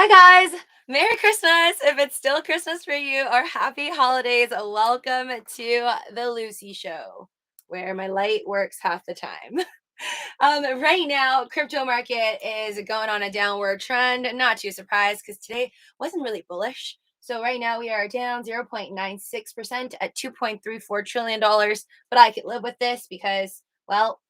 Hi guys! Merry Christmas if it's still Christmas for you, or happy holidays. Welcome to the Lucy Show, where my light works half the time. Right now, crypto market is going on a downward trend. Not too surprised because today wasn't really bullish. So right now we are down 0.96% at $2.34 trillion. But I could live with this because, well,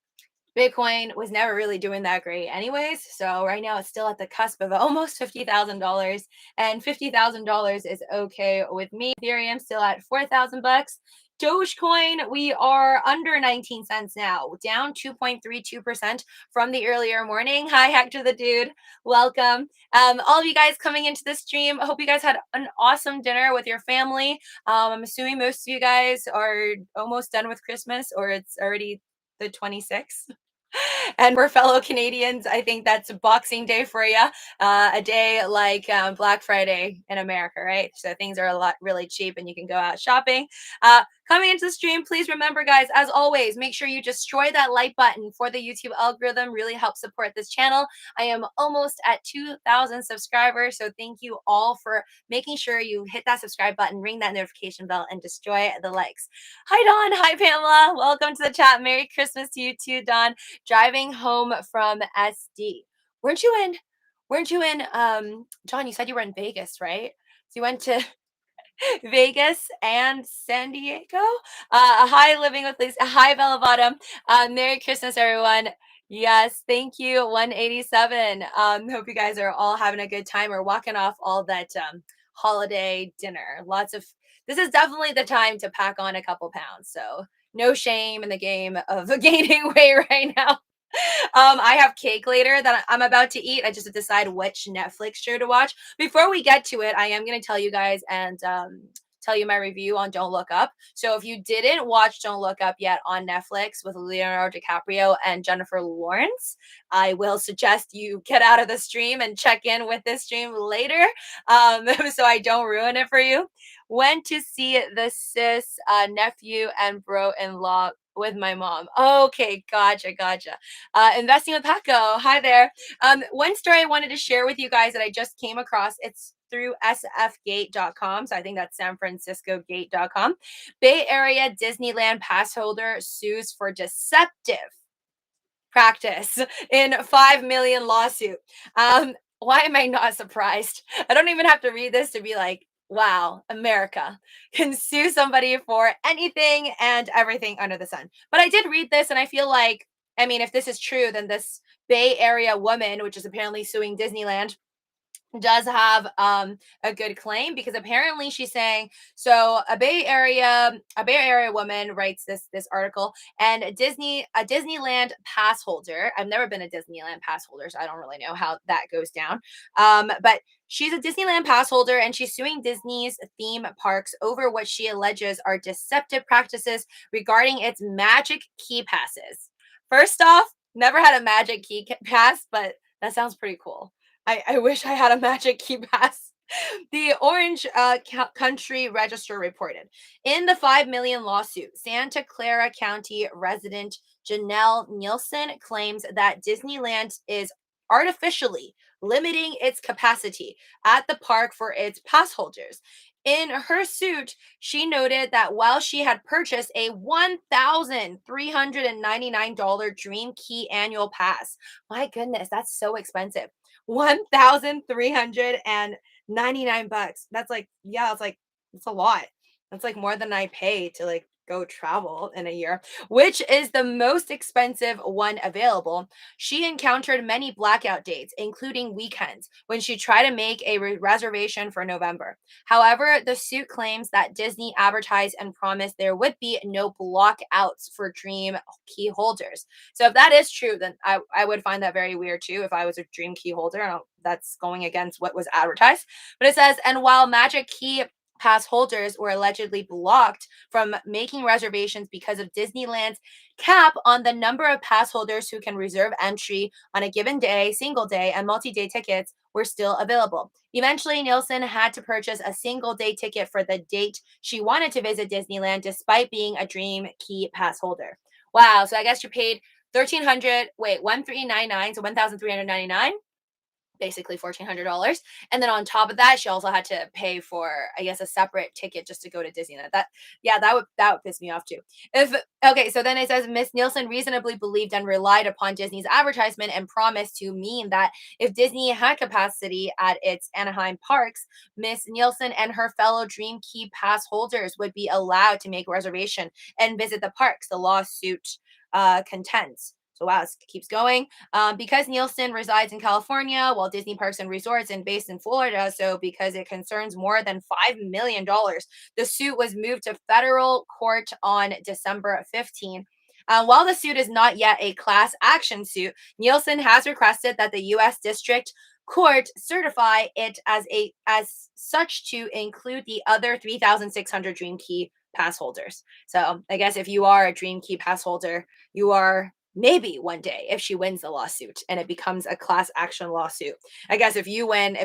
Bitcoin was never really doing that great anyways. So right now it's still at the cusp of almost $50,000, and $50,000 is okay with me. Ethereum still at 4,000 bucks. Dogecoin, we are under 19 cents now, down 2.32% from the earlier morning. Hi, Hector the Dude. Welcome. All of you guys coming into the stream, I hope you guys had an awesome dinner with your family. I'm assuming most of you guys are almost done with Christmas, or it's already the 26th. And we're fellow Canadians. I think that's Boxing Day for you, a day like Black Friday in America, right? So things are a lot really cheap and you can go out shopping. Coming into the stream, please remember, guys, as always, make sure you destroy that like button for the YouTube algorithm. Really helps support this channel. I am almost at 2,000 subscribers. So thank you all for making sure you hit that subscribe button, ring that notification bell, and destroy the likes. Hi, Dawn. Hi, Pamela. Welcome to the chat. Merry Christmas to you too, Dawn. Driving home from SD. Weren't you in John, you said you were in Vegas, right? So you went to Vegas and San Diego? Hi, Living with Lisa. Hi, Bella Bottom. Merry Christmas, everyone. Yes, thank you. 187. Hope you guys are all having a good time or walking off all that holiday dinner. This is definitely the time to pack on a couple pounds. So no shame in the game of gaining weight right now. I have cake later that I'm about to eat. I just have to decide which Netflix show to watch. Before we get to it, I am going to tell you guys and tell you my review on Don't Look Up. So if you didn't watch Don't Look Up yet on Netflix with Leonardo DiCaprio and Jennifer Lawrence, I will suggest you get out of the stream and check in with this stream later, so I don't ruin it for you. Went to see the sis, nephew, and bro-in-law with my mom. Okay, gotcha. Investing with Paco. Hi there. One story I wanted to share with you guys that I just came across. It's through sfgate.com. So I think that's San Francisco Gate.com. Bay Area Disneyland pass holder sues for deceptive practice in 5 million lawsuit. Why am I not surprised? I don't even have to read this to be like, wow, America can sue somebody for anything and everything under the sun. But I did read this and I feel like, I mean, if this is true, then this Bay Area woman, which is apparently suing Disneyland, does have a good claim, because apparently she's saying, so a Bay Area woman writes this article, and a Disneyland pass holder. I've never been a Disneyland pass holder, so I don't really know how that goes down. But she's a Disneyland pass holder and she's suing Disney's theme parks over what she alleges are deceptive practices regarding its magic key passes. First off, never had a magic key pass, but that sounds pretty cool. I wish I had a magic key pass. The Orange Country Register reported in the 5 million lawsuit, Santa Clara County resident Janelle Nielsen claims that Disneyland is artificially limiting its capacity at the park for its pass holders. In her suit, she noted that while she had purchased a $1,399 Dream Key annual pass, my goodness, that's so expensive. 1,399 bucks. That's like, yeah, it's a lot. That's like more than I pay to like go travel in a year, which is the most expensive one available. She encountered many blackout dates, including weekends, when she tried to make a reservation for November. However, the suit claims that Disney advertised and promised there would be no blockouts for Dream key holders. So if that is true, then I would find that very weird too if I was a Dream key holder. That's going against what was advertised. But it says, and while Magic Key pass holders were allegedly blocked from making reservations because of Disneyland's cap on the number of pass holders who can reserve entry on a given day, single day, and multi-day tickets were still available. Eventually, Nielsen had to purchase a single day ticket for the date she wanted to visit Disneyland, despite being a Dream Key pass holder. Wow, so I guess you paid 1,399, so 1,399 basically $1,400. And then on top of that, she also had to pay for, I guess, a separate ticket just to go to Disneyland. Yeah, that would piss me off too. If Okay, so then it says Miss Nielsen reasonably believed and relied upon Disney's advertisement and promise to mean that if Disney had capacity at its Anaheim parks, Miss Nielsen and her fellow Dream Key pass holders would be allowed to make a reservation and visit the parks. The lawsuit contends. So wow, it keeps going. Because Nielsen resides in California, while Disney Parks and Resorts is based in Florida, so because it concerns more than $5 million, the suit was moved to federal court on December 15. While the suit is not yet a class action suit, Nielsen has requested that the U.S. District Court certify it as such to include the other 3,600 Dream Key pass holders. So I guess if you are a Dream Key pass holder, you are maybe one day, if she wins the lawsuit and it becomes a class action lawsuit. I guess if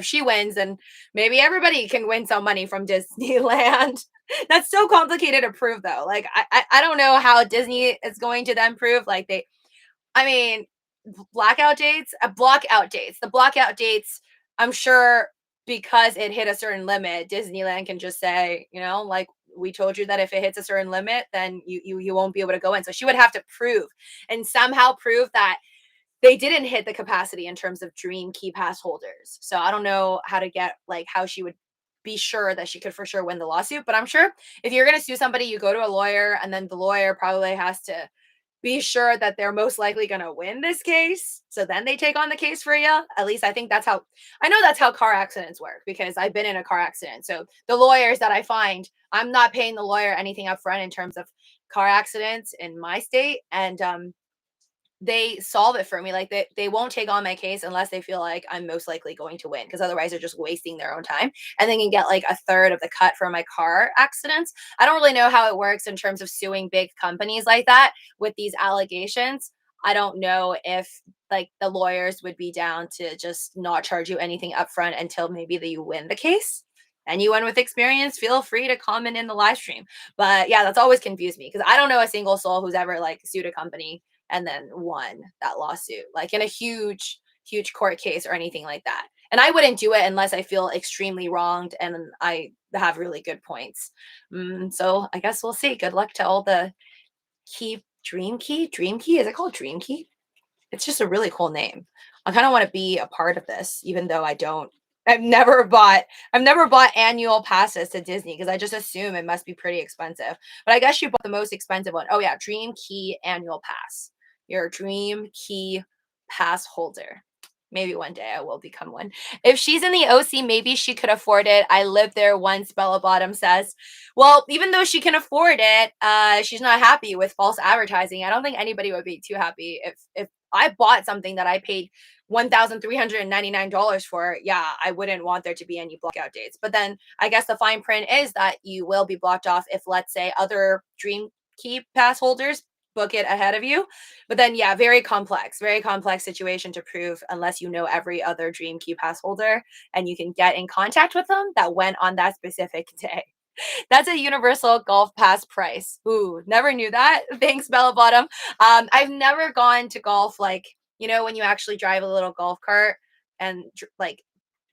she wins, then maybe everybody can win some money from Disneyland. That's so complicated to prove though. Like I don't know how Disney is going to then prove like I mean, blackout dates. The blackout dates, I'm sure because it hit a certain limit, Disneyland can just say, like we told you that if it hits a certain limit, then you won't be able to go in. So she would have to prove and somehow prove that they didn't hit the capacity in terms of Dream Key pass holders. So I don't know how to get like how she would be sure that she could for sure win the lawsuit, but I'm sure if you're going to sue somebody, you go to a lawyer and then the lawyer probably has to be sure that they're most likely going to win this case. So then they take on the case for you. At least I think I know that's how car accidents work because I've been in a car accident. So the lawyers that I find, I'm not paying the lawyer anything up front in terms of car accidents in my state. And they solve it for me. Like they won't take on my case unless they feel like I'm most likely going to win because otherwise they're just wasting their own time and they can get like a third of the cut for my car accidents. I don't really know how it works in terms of suing big companies like that with these allegations. I don't know if like the lawyers would be down to just not charge you anything upfront until maybe you win the case. Anyone with experience, feel free to comment in the live stream. But yeah, that's always confused me because I don't know a single soul who's ever like sued a company and then won that lawsuit, like in a huge court case or anything like that. And I wouldn't do it unless I feel extremely wronged and I have really good points. So I guess we'll see. Good luck to all the Dream Key. Is it called Dream Key? It's just a really cool name. I kind of want to be a part of this, even though I don't. I've never bought annual passes to Disney because I just assume it must be pretty expensive. But I guess you bought the most expensive one. Oh yeah, Dream Key annual pass. Your Dream Key pass holder. Maybe one day I will become one. If she's in the OC, maybe she could afford it. I lived there once, Bella Bottom says. Well, even though she can afford it, she's not happy with false advertising. I don't think anybody would be too happy if I bought something that I paid $1,399 for. Yeah, I wouldn't want there to be any blockout dates. But then I guess the fine print is that you will be blocked off if, let's say, other Dream Key pass holders book it ahead of you. But then, yeah, very complex situation to prove unless you know every other Dream Key pass holder and you can get in contact with them that went on that specific day. That's a universal golf pass price. Ooh, never knew that. Thanks, Bella Bottom. I've never gone to golf like, when you actually drive a little golf cart and like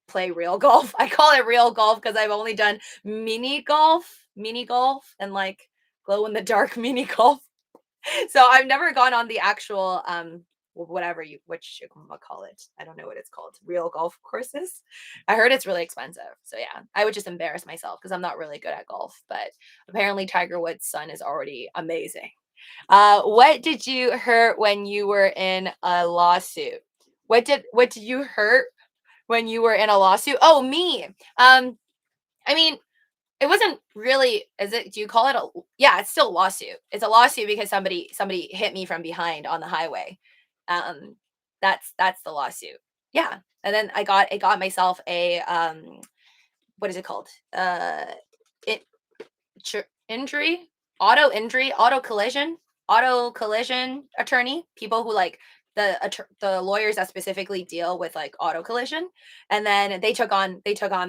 play real golf. I call it real golf because I've only done mini golf, and like glow in the dark mini golf. So I've never gone on the actual what you call it. I don't know what it's called. Real golf courses. I heard it's really expensive. So yeah, I would just embarrass myself because I'm not really good at golf. But apparently Tiger Woods' son is already amazing. What did you hurt when you were in a lawsuit? What did you hurt when you were in a lawsuit? Oh, me. I mean, it wasn't really, is it, do you call it yeah, it's still a lawsuit. It's a lawsuit because somebody hit me from behind on the highway. Um, that's the lawsuit. Yeah. And then I got myself a, what is it called? It, injury, auto collision attorney, people who like the lawyers that specifically deal with like auto collision, and then they took on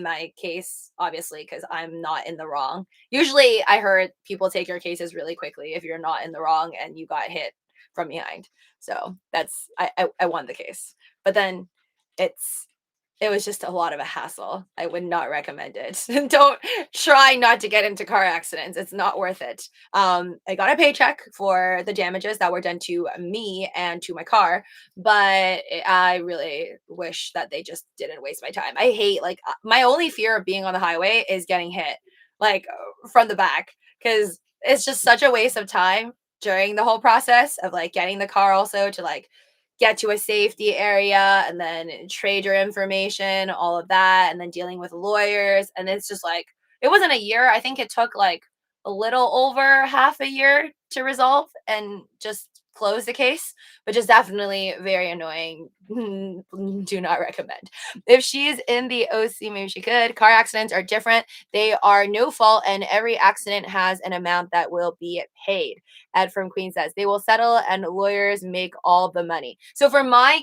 my case obviously because I'm not in the wrong. Usually I heard people take your cases really quickly if you're not in the wrong and you got hit from behind. So that's I won the case, but then it's it was just a lot of a hassle. I would not recommend it. Don't try not to get into car accidents. It's not worth it. I got a paycheck for the damages that were done to me and to my car, but I really wish that they just didn't waste my time. I hate like my only fear of being on the highway is getting hit like from the back because it's just such a waste of time during the whole process of like getting the car also to like get to a safety area and then trade your information, all of that, and then dealing with lawyers. And it's just like, it wasn't a year. I think it took like a little over half a year to resolve and just close the case, which is definitely very annoying. Do not recommend. If she's in the OC, maybe she could. Car accidents are different. They are no fault, and every accident has an amount that will be paid. Ed from Queen says they will settle and lawyers make all the money. So for my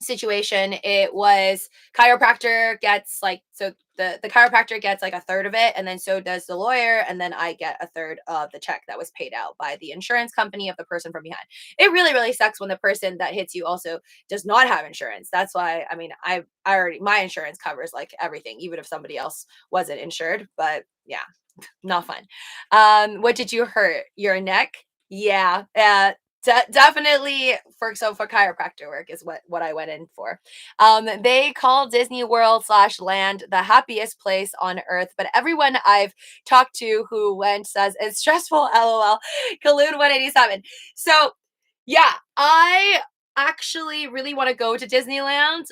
situation, it was chiropractor gets like so the chiropractor gets like a third of it, and then so does the lawyer, and then I get a third of the check that was paid out by the insurance company of the person from behind. It really really sucks when the person that hits you also does not have insurance. That's why I mean I already my insurance covers like everything, even if somebody else wasn't insured. But yeah, not fun. What did you hurt? Your neck? Yeah. Definitely for chiropractor work is what I went in for. They call Disney World slash land the happiest place on earth, but everyone I've talked to who went says it's stressful. LOL. Kaloon 187. So yeah, I actually really want to go to Disneyland.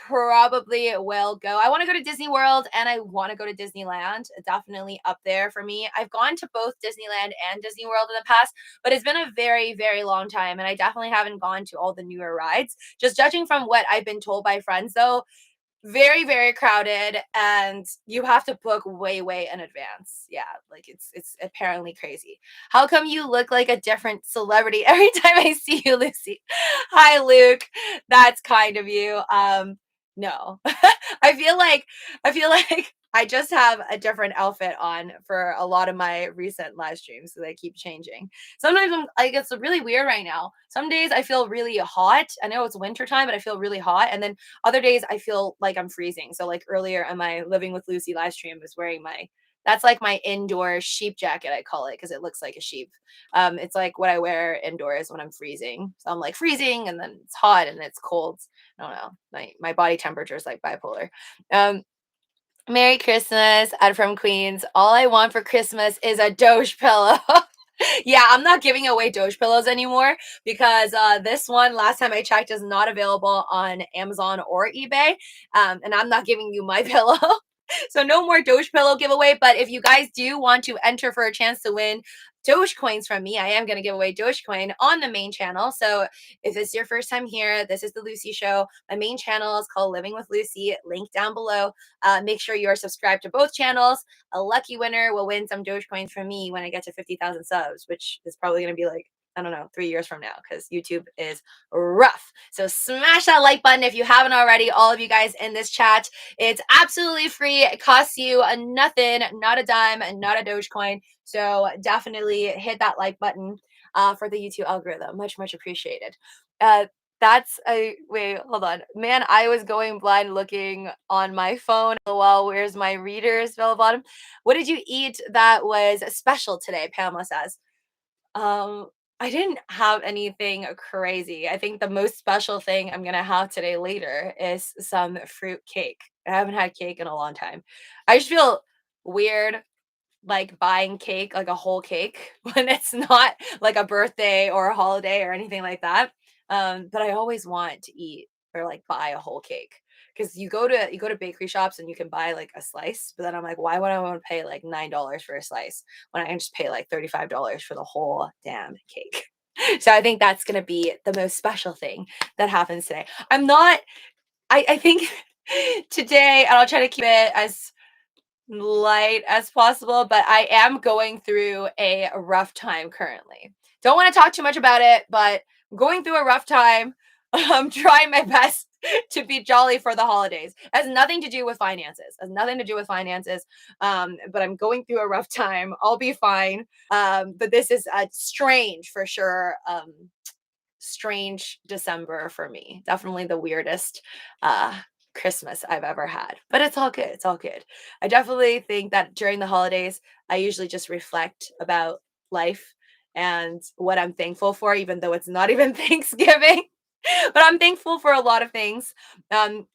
Probably will go. I want to go to Disney World and I want to go to Disneyland. Definitely up there for me. I've gone to both Disneyland and Disney World in the past, but it's been a very, very long time. And I definitely haven't gone to all the newer rides. Just judging from what I've been told by friends, though, very, very crowded and you have to book way, way in advance. Yeah, like it's apparently crazy. How come you look like a different celebrity every time I see you, Lucy? Hi, Luke. That's kind of you. No. I feel like I just have a different outfit on for a lot of my recent live streams, so they keep changing. Sometimes I'm like it's really weird right now. Some days I feel really hot. I know it's winter time, but I feel really hot. And then other days I feel like I'm freezing. So like earlier on my Living with Lucy live stream, I was wearing my that's like my indoor sheep jacket, I call it, because it looks like a sheep. It's like what I wear indoors when I'm freezing. So I'm like freezing and then it's hot and it's cold. I don't know. My body temperature is like bipolar. Um, Merry Christmas, Ed from Queens. All I want for Christmas is a Doge pillow. Yeah, I'm not giving away Doge pillows anymore because this one, last time I checked, is not available on Amazon or eBay. And I'm not giving you my pillow. So no more Doge pillow giveaway. But if you guys do want to enter for a chance to win Doge coins from me, I am going to give away Dogecoin on the main channel. So if it's your first time here, this is the Lucy Show. My main channel is called Living with Lucy. Link down below. Make sure you are subscribed to both channels. A lucky winner will win some Dogecoin from me when I get to 50,000 subs, which is probably going to be like, I don't know, 3 years from now because YouTube is rough. So smash that like button if you haven't already. All of you guys in this chat, it's absolutely free. It costs you nothing, not a dime, not a Dogecoin. So definitely hit that like button for the YouTube algorithm. Much, much appreciated. That's a wait, hold on. Man, I was going blind looking on my phone. Well, where's my readers? Bell bottom. What did you eat that was special today? Pamela says. Um, I didn't have anything crazy. I think the most special thing I'm gonna have today later is some fruit cake. I haven't had cake in a long time. I just feel weird like buying cake, like a whole cake when it's not like a birthday or a holiday or anything like that. But I always want to eat or like buy a whole cake because you go to bakery shops and you can buy like a slice, but then I'm like, why would I want to pay like $9 for a slice when I can just pay like $35 for the whole damn cake? So I think that's gonna be the most special thing that happens today. I'm not. I think today, and I'll try to keep it as light as possible, but I am going through a rough time currently. Don't want to talk too much about it, but I'm going through a rough time. I'm trying my best to be jolly for the holidays. It has nothing to do with finances. It has nothing to do with finances. But I'm going through a rough time. I'll be fine. But this is strange for sure. Strange December for me. Definitely the weirdest Christmas I've ever had, but it's all good. It's all good. I definitely think that during the holidays, I usually just reflect about life and what I'm thankful for, even though it's not even Thanksgiving. But I'm thankful for a lot of things. Um,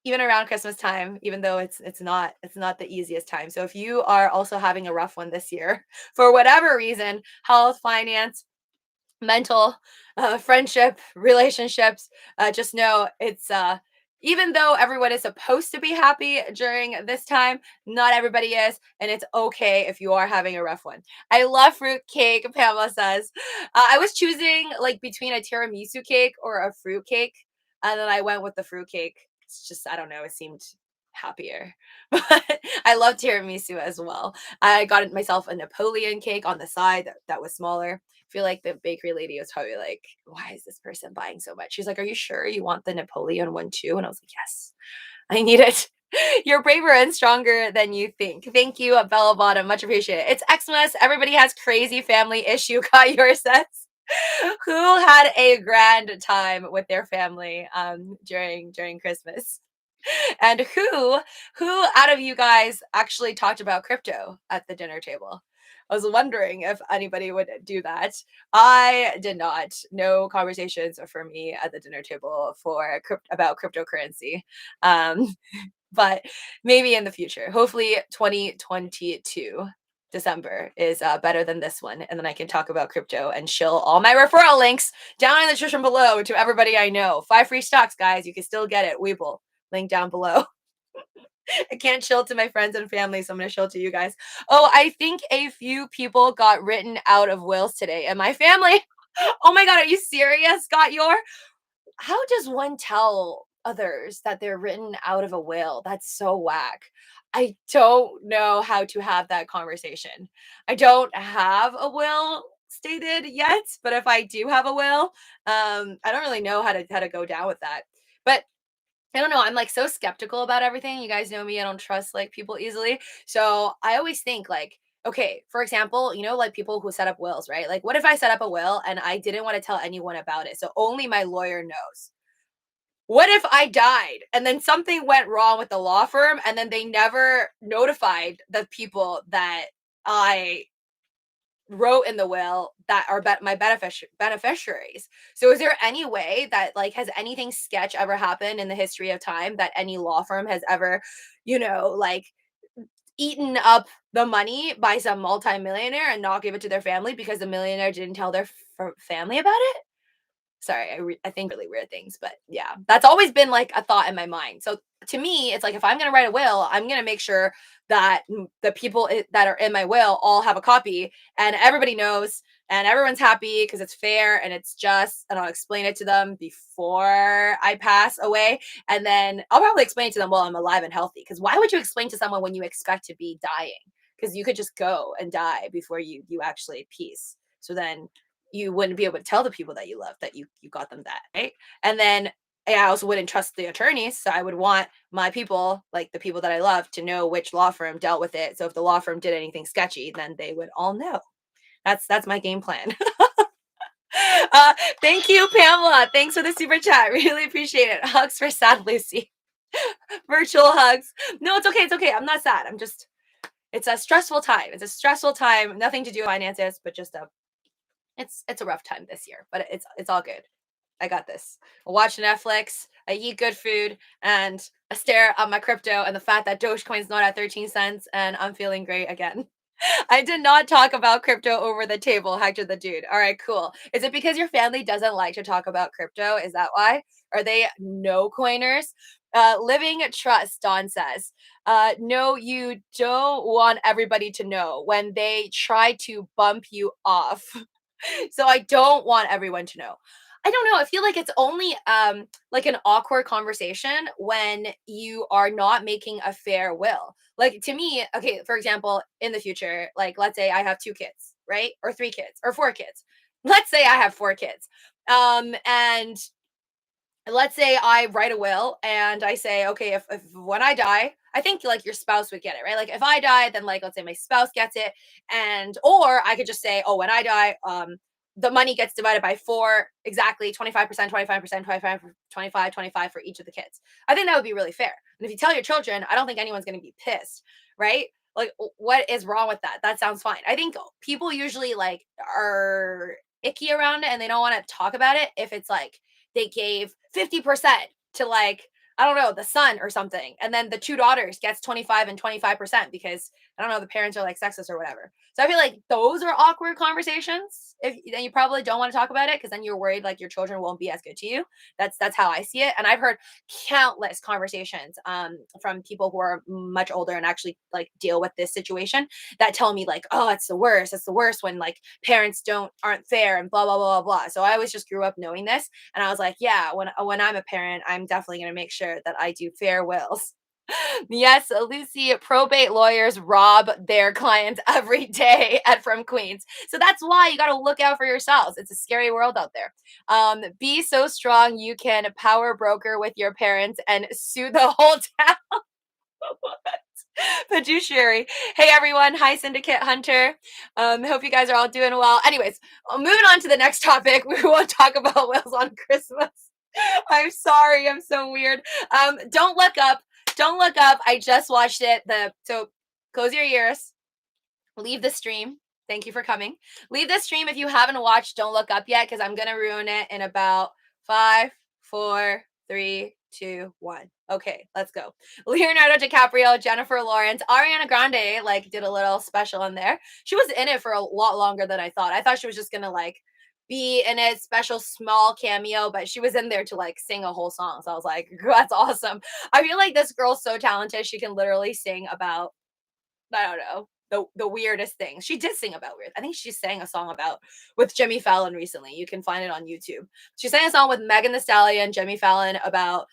even around Christmas time, even though it's not the easiest time. So if you are also having a rough one this year, for whatever reason, health, finance, mental, friendship, relationships, just know it's even though everyone is supposed to be happy during this time, not everybody is, and it's okay if you are having a rough one. I love fruit cake, Pamela says. I was choosing like between a tiramisu cake or a fruit cake, and then I went with the fruit cake. It's just, I don't know, it seemed happier. But I love tiramisu as well. I got myself a Napoleon cake on the side that was smaller. Feel like the bakery lady was probably like, "Why is this person buying so much?" She's like, "Are you sure you want the Napoleon one too?" And I was like, "Yes, I need it." You're braver and stronger than you think. Thank you, Bella Bottom. Much appreciated. It's Xmas. Everybody has crazy family issue. Got yours says. Who had a grand time with their family during Christmas? And who out of you guys actually talked about crypto at the dinner table? I was wondering if anybody would do that. I did not. No conversations for me at the dinner table for about cryptocurrency. Um, but maybe in the future. Hopefully 2022 December is better than this one, and then I can talk about crypto and shill all my referral links down in the description below to everybody I know. 5 free stocks, guys. You can still get it. Webull link down below. I can't shill to my friends and family, so I'm gonna shill to you guys. Oh, I think a few people got written out of wills today in my family. Oh my god, are you serious? Got your How does one tell others that they're written out of a will? That's so whack. I don't know how to have that conversation. I don't have a will stated yet, but if I do have a will, I don't really know how to go down with that. But I don't know. I'm like so skeptical about everything. You guys know me. I don't trust like people easily. So I always think like, okay, for example, like people who set up wills, right? Like, what if I set up a will and I didn't want to tell anyone about it? So only my lawyer knows. What if I died and then something went wrong with the law firm and then they never notified the people that I wrote in the will that are my beneficiaries. So is there any way that like has anything sketch ever happened in the history of time that any law firm has ever, like eaten up the money by some multimillionaire and not give it to their family because the millionaire didn't tell their family about it? Sorry, I think really weird things, but yeah, that's always been like a thought in my mind. So to me, it's like if I'm going to write a will, I'm going to make sure that the people that are in my will all have a copy and everybody knows and everyone's happy because it's fair and it's just, and I'll explain it to them before I pass away. And then I'll probably explain it to them while I'm alive and healthy. Because why would you explain to someone when you expect to be dying? Because you could just go and die before you actually peace. So then you wouldn't be able to tell the people that you love that you got them that, right? And then I also wouldn't trust the attorneys, so I would want my people, like the people that I love, to know which law firm dealt with it. So if the law firm did anything sketchy, then they would all know. That's my game plan. uh, Thank you, Pamela. Thanks for the super chat. Really appreciate it. Hugs for sad Lucy. Virtual hugs. No, it's okay. It's okay. I'm not sad. I'm just. It's a stressful time. It's a stressful time. Nothing to do with finances, but just a it's a rough time this year, but it's all good. I got this. I watch Netflix, I eat good food, and I stare at my crypto and the fact that Dogecoin's not at 13 cents, and I'm feeling great again. I did not talk about crypto over the table, Hector the dude. All right, cool. Is it because your family doesn't like to talk about crypto? Is that why? Are they no coiners? Living trust, Don says. No, you don't want everybody to know when they try to bump you off. So I don't want everyone to know. I don't know. I feel like it's only like an awkward conversation when you are not making a fair will. Like to me, okay, for example, in the future, like let's say I have 2 kids, right? Or 3 kids or 4 kids. Let's say I have 4 kids. And let's say I write a will and I say, okay, if when I die, I think like your spouse would get it, right? Like if I die, then like let's say my spouse gets it, and or I could just say, oh, when I die, the money gets divided by 4 exactly, 25%, 25%, 25, 25, 25 for each of the kids. I think that would be really fair. And if you tell your children, I don't think anyone's going to be pissed, right? Like what is wrong with that? That sounds fine. I think people usually like are icky around it and they don't want to talk about it if it's like they gave 50% to like I don't know, the son or something. And then the two daughters gets 25 and 25% because I don't know, the parents are like sexist or whatever. So I feel like those are awkward conversations. If then you probably don't want to talk about it because then you're worried like your children won't be as good to you. That's how I see it. And I've heard countless conversations from people who are much older and actually like deal with this situation that tell me like, oh, it's the worst. It's the worst when like parents aren't fair and blah blah blah blah blah. So I always just grew up knowing this, and I was like, yeah, when I'm a parent, I'm definitely gonna make sure that I do fair wills. Yes, Lucy, probate lawyers rob their clients every day at From Queens. So that's why you got to look out for yourselves. It's a scary world out there. Be so strong you can power broker with your parents and sue the whole town. Fiduciary. Hey everyone. Hi Syndicate Hunter. Hope you guys are all doing well. Anyways, moving on to the next topic. We won't talk about wills on Christmas. I'm sorry. I'm so weird. Don't look up. Don't look up. I just watched it. So close your ears. Leave the stream. Thank you for coming. Leave the stream if you haven't watched Don't Look Up yet, because I'm gonna ruin it in about 5, 4, 3, 2, 1. Okay, let's go. Leonardo DiCaprio, Jennifer Lawrence, Ariana Grande like did a little special in there. She was in it for a lot longer than I thought. I thought she was just gonna like be in a special small cameo, but she was in there to like sing a whole song. So I was like, that's awesome. I feel like this girl's so talented. She can literally sing about, I don't know, the weirdest things. She did sing about weird. I think she sang a song about with Jimmy Fallon recently. You can find it on YouTube. She sang a song with Megan Thee Stallion, Jimmy Fallon about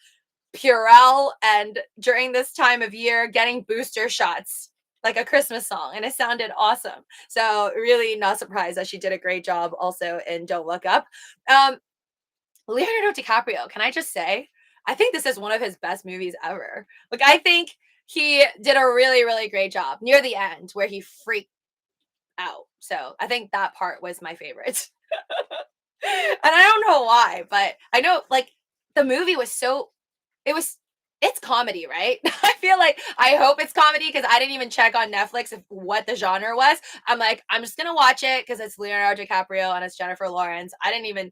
Purell and during this time of year getting booster shots, like a Christmas song, and it sounded awesome. So really not surprised that she did a great job also in Don't Look Up. Um, Leonardo DiCaprio, can I just say, I think this is one of his best movies ever. Like I think he did a really, really great job near the end where he freaked out. So I think that part was my favorite. And I don't know why, but I know like the movie was so it was it's comedy, right? I feel like I hope it's comedy because I didn't even check on Netflix if what the genre was. I'm like, I'm just gonna watch it because it's Leonardo DiCaprio and it's Jennifer Lawrence. I didn't even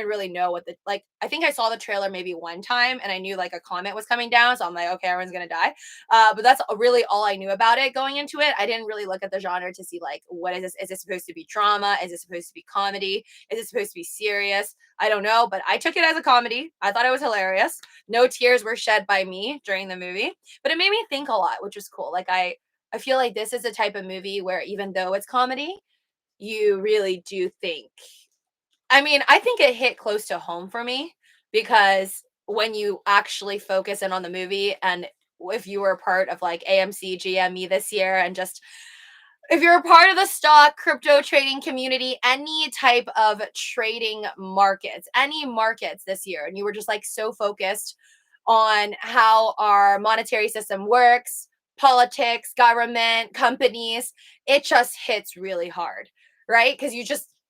really know what the like I think I saw the trailer maybe one time and I knew like a comet was coming down. So I'm like, okay, everyone's gonna die. But that's really all I knew about it going into it. I didn't really look at the genre to see like what is this? Is this supposed to be drama? Is it supposed to be comedy? Is it supposed to be serious? I don't know, but I took it as a comedy. I thought it was hilarious. No tears were shed by me during the movie, but it made me think a lot, which was cool. Like I feel like this is a type of movie where even though it's comedy, you really do think. I mean, I think it hit close to home for me because when you actually focus in on the movie and if you were a part of like AMC GME this year and just if you're a part of the stock crypto trading community, any type of trading markets, any markets this year, and you were just like so focused on how our monetary system works, politics, government, companies, it just hits really hard, right? Because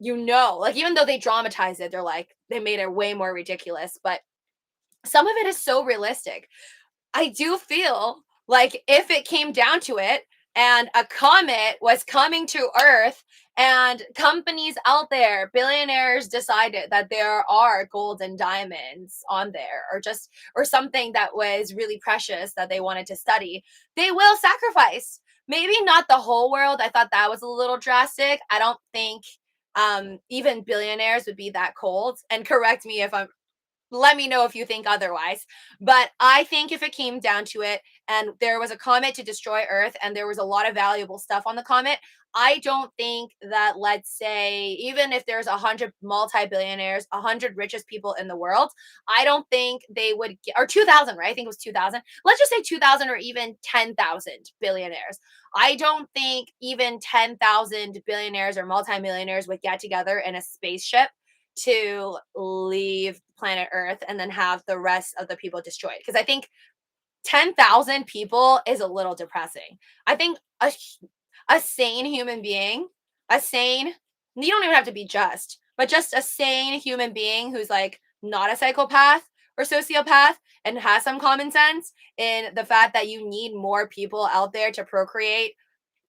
like even though they dramatize it, they're like, they made it way more ridiculous, but some of it is so realistic. I do feel like if it came down to it and a comet was coming to Earth and companies out there, billionaires decided that there are gold and diamonds on there or something that was really precious that they wanted to study, they will sacrifice. Maybe not the whole world. I thought that was a little drastic. I don't think even billionaires would be that cold. And correct me if I'm let me know if you think otherwise. But I think if it came down to it and there was a comet to destroy Earth and there was a lot of valuable stuff on the comet, I don't think that, let's say, even if there's 100 multi-billionaires, 100 richest people in the world, I don't think they would get, or 2,000, right? I think it was 2,000. Let's just say 2,000 or even 10,000 billionaires. I don't think even 10,000 billionaires or multimillionaires would get together in a spaceship to leave planet Earth and then have the rest of the people destroyed. Because I think 10,000 people is a little depressing. I think a sane human being, a sane you don't even have to be just, but just a sane human being who's like not a psychopath or sociopath and has some common sense in the fact that you need more people out there to procreate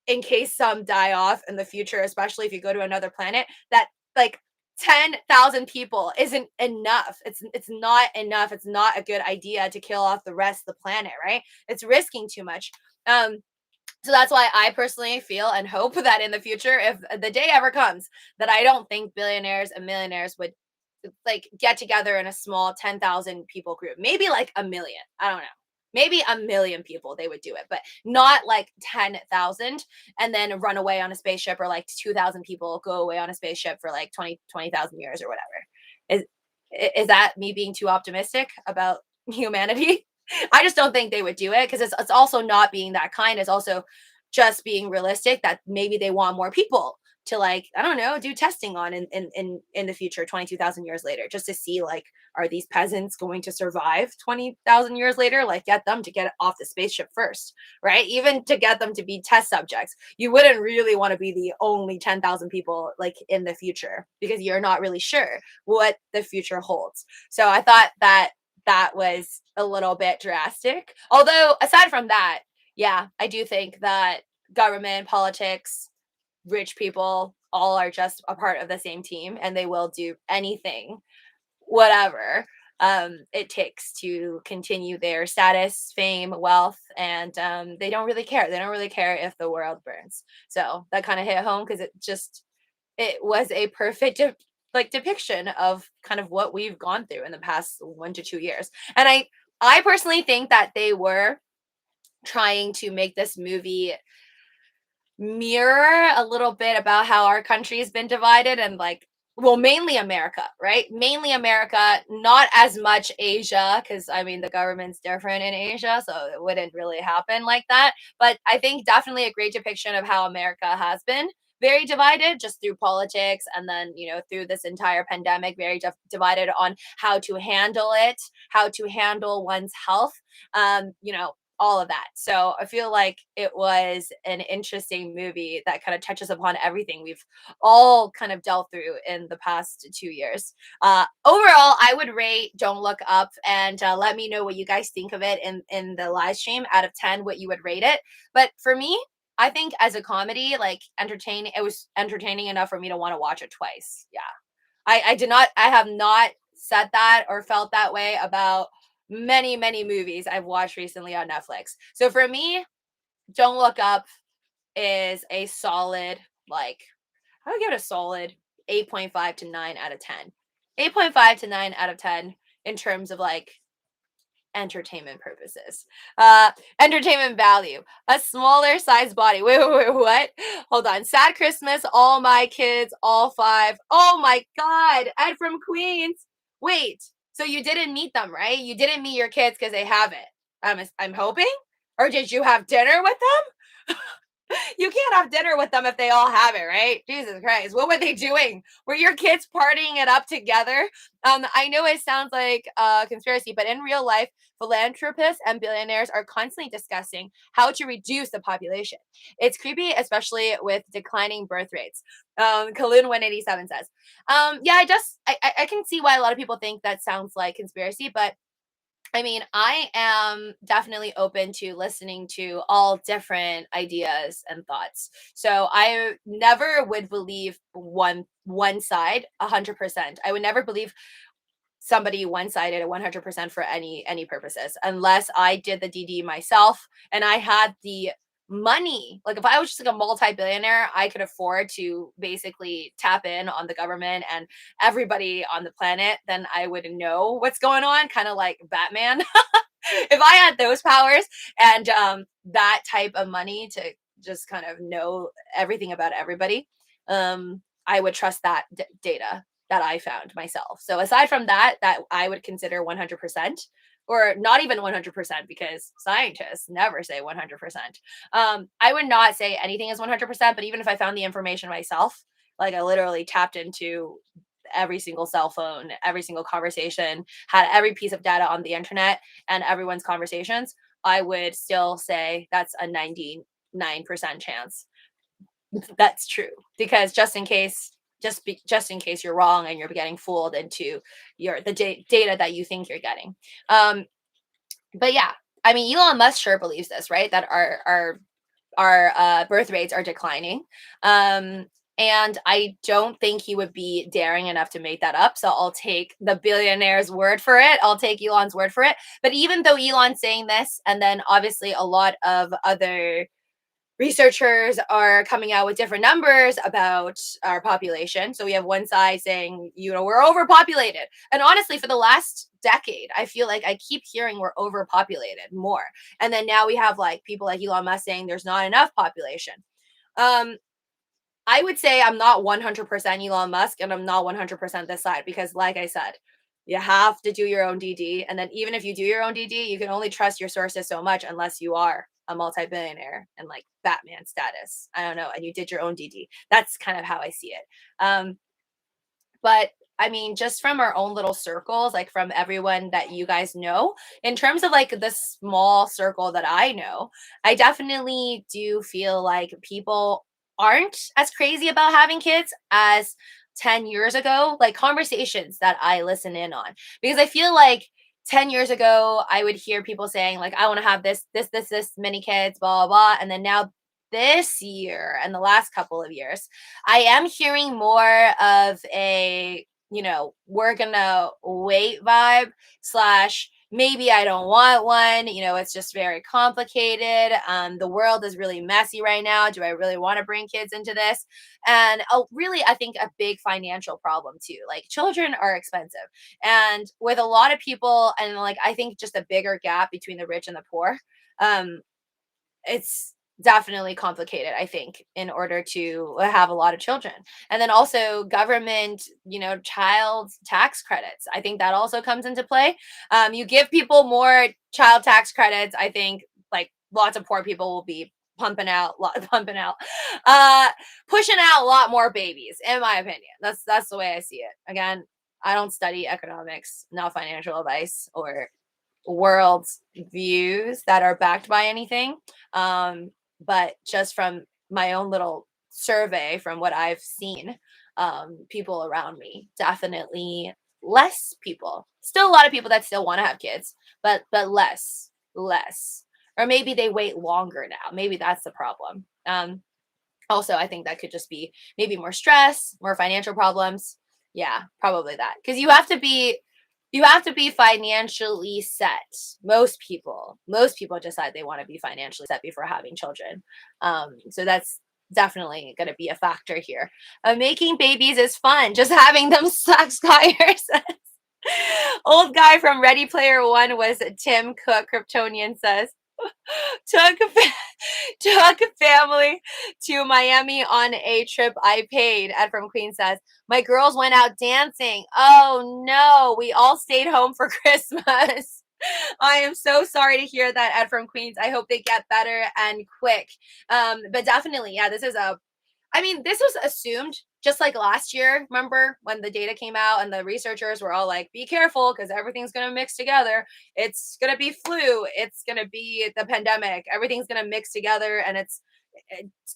in case some die off in the future, especially if you go to another planet, that like 10,000 people isn't enough. It's not enough. It's not a good idea to kill off the rest of the planet, right? It's risking too much. Um, so that's why I personally feel and hope that in the future, if the day ever comes, that I don't think billionaires and millionaires would like get together in a small 10,000 people group. Maybe like a million. I don't know. Maybe a million people they would do it, but not like 10,000 and then run away on a spaceship, or like 2,000 people go away on a spaceship for like 20,000 years or whatever. Is is that me being too optimistic about humanity? I just don't think they would do it because it's also not being that kind. It's also just being realistic that maybe they want more people to, like, I don't know, do testing on in the future, 22,000 years later, just to see like, are these peasants going to survive 20,000 years later? Like, get them to get off the spaceship first, right? Even to get them to be test subjects, you wouldn't really want to be the only 10,000 people like in the future because you're not really sure what the future holds. So I thought that that was a little bit drastic. Although aside from that, yeah, I do think that government, politics, rich people all are just a part of the same team and they will do anything, whatever it takes to continue their status, fame, wealth, and they don't really care. They don't really care if the world burns. So that kind of hit home because it was a perfect like depiction of kind of what we've gone through in the past 1 to 2 years. And I personally think that they were trying to make this movie mirror a little bit about how our country has been divided, and like, well, mainly America, right? Mainly America, not as much Asia, because I mean the government's different in Asia, so it wouldn't really happen like that. But I think definitely a great depiction of how America has been very divided just through politics, and then through this entire pandemic, very divided on how to handle it, how to handle one's health, all of that. So I feel like it was an interesting movie that kind of touches upon everything we've all kind of dealt through in the past 2 years. Overall, I would rate Don't Look Up, and let me know what you guys think of it in the live stream. Out of 10, what you would rate it. But for me, I think as a comedy, like entertaining, it was entertaining enough for me to want to watch it twice. Yeah. I have not said that or felt that way about many movies I've watched recently on Netflix. So for me, Don't Look Up is a solid, like, I would give it a solid 8.5 to 9 out of 10. 8.5 to 9 out of 10 in terms of like entertainment purposes. Entertainment value. A smaller size body. Wait, what? Hold on. Sad Christmas, all my kids, all five. Oh my god. Ed from Queens. Wait. So you didn't meet them, right? You didn't meet your kids because they have it. I'm hoping? Or did you have dinner with them? You can't have dinner with them if they all have it, right? Jesus Christ. What were they doing? Were your kids partying it up together? I know it sounds like a conspiracy, but in real life, philanthropists and billionaires are constantly discussing how to reduce the population. It's creepy, especially with declining birth rates. Kaloon 187 says. Yeah, I can see why a lot of people think that sounds like conspiracy, but I mean, I am definitely open to listening to all different ideas and thoughts. So I never would believe one side 100%. I would never believe somebody one-sided at 100% for any purposes unless I did the DD myself and I had the money. Like if I was just like a multi-billionaire, I could afford to basically tap in on the government and everybody on the planet, then I would know what's going on, kind of like Batman. If I had those powers and that type of money to just kind of know everything about everybody, I would trust that data that I found myself. So aside from that, that I would consider 100%, or not even 100% because scientists never say 100%. I would not say anything is 100%, but even if I found the information myself, like I literally tapped into every single cell phone, every single conversation, had every piece of data on the internet and everyone's conversations, I would still say that's a 99% chance that's true, because just in case you're wrong and you're getting fooled into data that you think you're getting. Um, but yeah, I mean, Elon Musk sure believes this, right? That our birth rates are declining. Um, and I don't think he would be daring enough to make that up. So I'll take the billionaire's word for it. I'll take Elon's word for it. But even though Elon's saying this, and then obviously a lot of other researchers are coming out with different numbers about our population. So we have one side saying, we're overpopulated. And honestly, for the last decade, I feel like I keep hearing we're overpopulated more. And then now we have like people like Elon Musk saying there's not enough population. Um, I would say I'm not 100% Elon Musk and I'm not 100% this side because, like I said, you have to do your own DD. And then, even if you do your own DD, you can only trust your sources so much unless you are a multi billionaire and like Batman status. I don't know. And you did your own DD. That's kind of how I see it. But I mean, just from our own little circles, like from everyone that you guys know, in terms of like the small circle that I know, I definitely do feel like people aren't as crazy about having kids as 10 years ago, like conversations that I listen in on. Because I feel like 10 years ago, I would hear people saying, like, I want to have this many kids, blah, blah, blah. And then now this year and the last couple of years, I am hearing more of a, we're gonna wait vibe slash maybe I don't want one. It's just very complicated. The world is really messy right now. Do I really want to bring kids into this? And really, I think a big financial problem too. Like children are expensive. And with a lot of people, and like I think just a bigger gap between the rich and the poor, um, it's definitely complicated, I think, in order to have a lot of children. And then also government, child tax credits. I think that also comes into play. You give people more child tax credits, I think like lots of poor people will be uh pushing out a lot more babies, in my opinion. That's the way I see it. Again, I don't study economics, not financial advice or world views that are backed by anything. But just from my own little survey, from what I've seen, people around me, definitely less people. Still a lot of people that still want to have kids, but less. Or maybe they wait longer now. Maybe that's the problem. Also, I think that could just be maybe more stress, more financial problems. Yeah, probably that. Because you have to be financially set. Most people decide they want to be financially set before having children. So that's definitely going to be a factor here. Making babies is fun. Just having them sucks, Skyers. Old guy from Ready Player One was Tim Cook. Kryptonian says took took family to Miami on a trip I paid. Ed from Queen says, my girls went out dancing. Oh no, we all stayed home for Christmas. I am so sorry to hear that, Ed from Queens. I hope they get better and quick. But definitely, yeah, this was assumed just like last year. Remember when the data came out and the researchers were all like, be careful because everything's going to mix together. It's going to be flu. It's going to be the pandemic. Everything's going to mix together and it's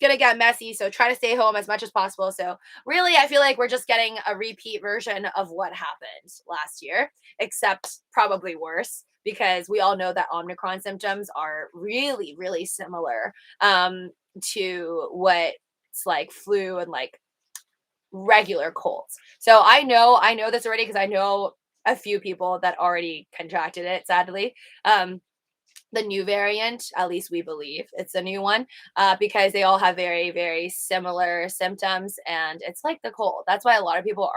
going to get messy. So try to stay home as much as possible. So really, I feel like we're just getting a repeat version of what happened last year, except probably worse because we all know that Omicron symptoms are really, really similar to what it's like flu and like regular colds. So I know this already because I know a few people that already contracted it, sadly. The new variant, at least we believe it's a new one, because they all have very, very similar symptoms and it's like the cold. That's why a lot of people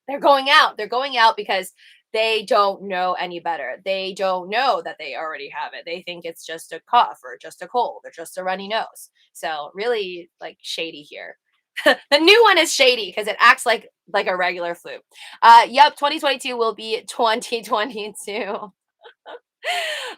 they're going out. They're going out because they don't know any better. They don't know that they already have it. They think it's just a cough or just a cold or just a runny nose. So really like shady here. The new one is shady because it acts like a regular flu. Yep, 2022 will be 2022.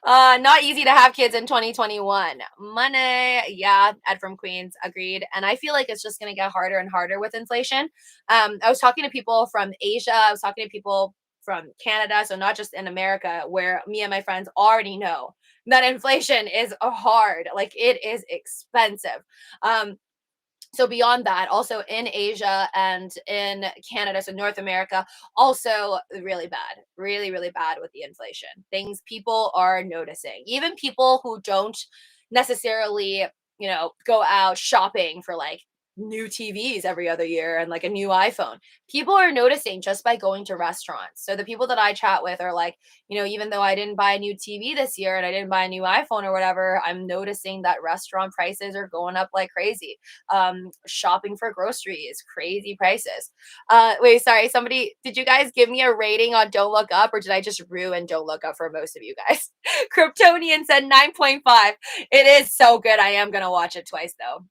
Not easy to have kids in 2021. Money, yeah, Ed from Queens agreed. And I feel like it's just gonna get harder and harder with inflation. I was talking to people from Asia, I was talking to people from Canada, so not just in America, where me and my friends already know that inflation is hard, like it is expensive. So beyond that, also in Asia and in Canada, so North America, also really bad, really, really bad with the inflation. Things people are noticing, even people who don't necessarily, go out shopping for like new TVs every other year and like a new iPhone. People are noticing just by going to restaurants. So the people that I chat with are like, even though I didn't buy a new TV this year and I didn't buy a new iPhone or whatever, I'm noticing that restaurant prices are going up like crazy. Shopping for groceries, crazy prices. Wait, sorry, somebody, did you guys give me a rating on Don't Look Up, or did I just ruin Don't Look Up for most of you guys? Kryptonian said 9.5. It is so good. I am gonna watch it twice though.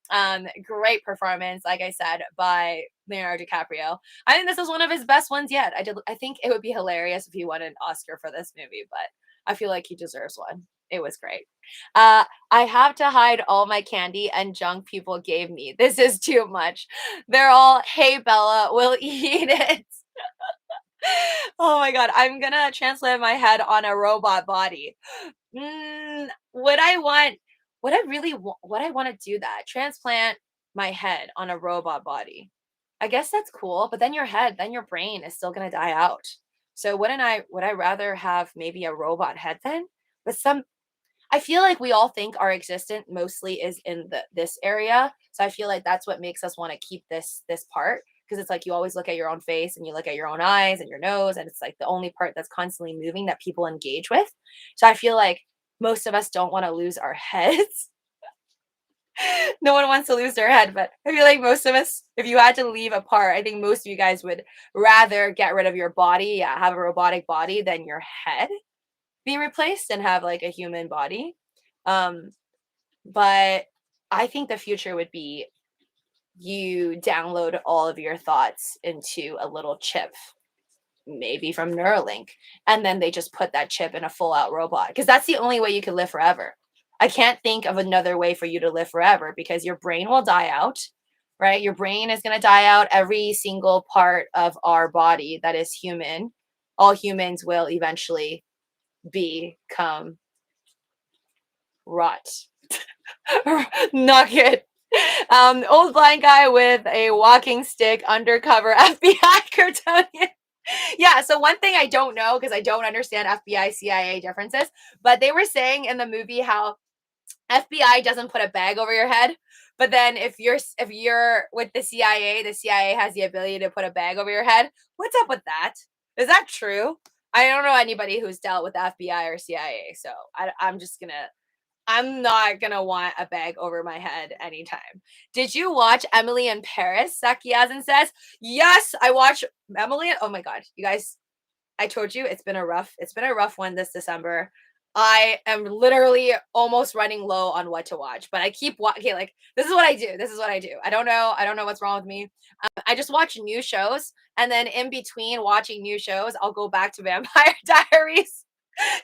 Great performance, like I said, by Leonardo DiCaprio. I think this is one of his best ones yet. I think it would be hilarious if he won an Oscar for this movie, but I feel like he deserves one. It was great. I have to hide all my candy and junk people gave me. This is too much. They're all, hey Bella, we'll eat it. Oh my god, I'm gonna translate my head on a robot body. Would I want? Would I really? Would I want to do that? Transplant my head on a robot body. I guess that's cool, but then your head, then your brain is still gonna die out. So wouldn't I? Would I rather have maybe a robot head then? But I feel like we all think our existence mostly is in this area. So I feel like that's what makes us want to keep this part, because it's like you always look at your own face and you look at your own eyes and your nose, and it's like the only part that's constantly moving that people engage with. So I feel like most of us don't want to lose our heads. No one wants to lose their head, but I feel like most of us, if you had to leave a part, I think most of you guys would rather get rid of your body, yeah, have a robotic body, than your head be replaced and have like a human body. Um, but I think the future would be you download all of your thoughts into a little chip, maybe from Neuralink, and then they just put that chip in a full out robot, because that's the only way you can live forever. I can't think of another way for you to live forever, because your brain will die out, right? Your brain is going to die out. Every single part of our body that is human, all humans will eventually become rot. Not good. Old blind guy with a walking stick, undercover FBI Kryptonian. Yeah, so one thing I don't know, because I don't understand FBI CIA differences, but they were saying in the movie how FBI doesn't put a bag over your head, but then if you're with the CIA has the ability to put a bag over your head. What's up with that? Is that true? I don't know anybody who's dealt with FBI or CIA, so I'm not gonna want a bag over my head anytime. Did you watch Emily in Paris? Sakiazan says, yes, I watched Emily. Oh my god, you guys, I told you it's been a rough one this December. I am literally almost running low on what to watch, but I keep okay, like this is what I do. This is what I do. I don't know what's wrong with me. I just watch new shows, and then in between watching new shows, I'll go back to Vampire Diaries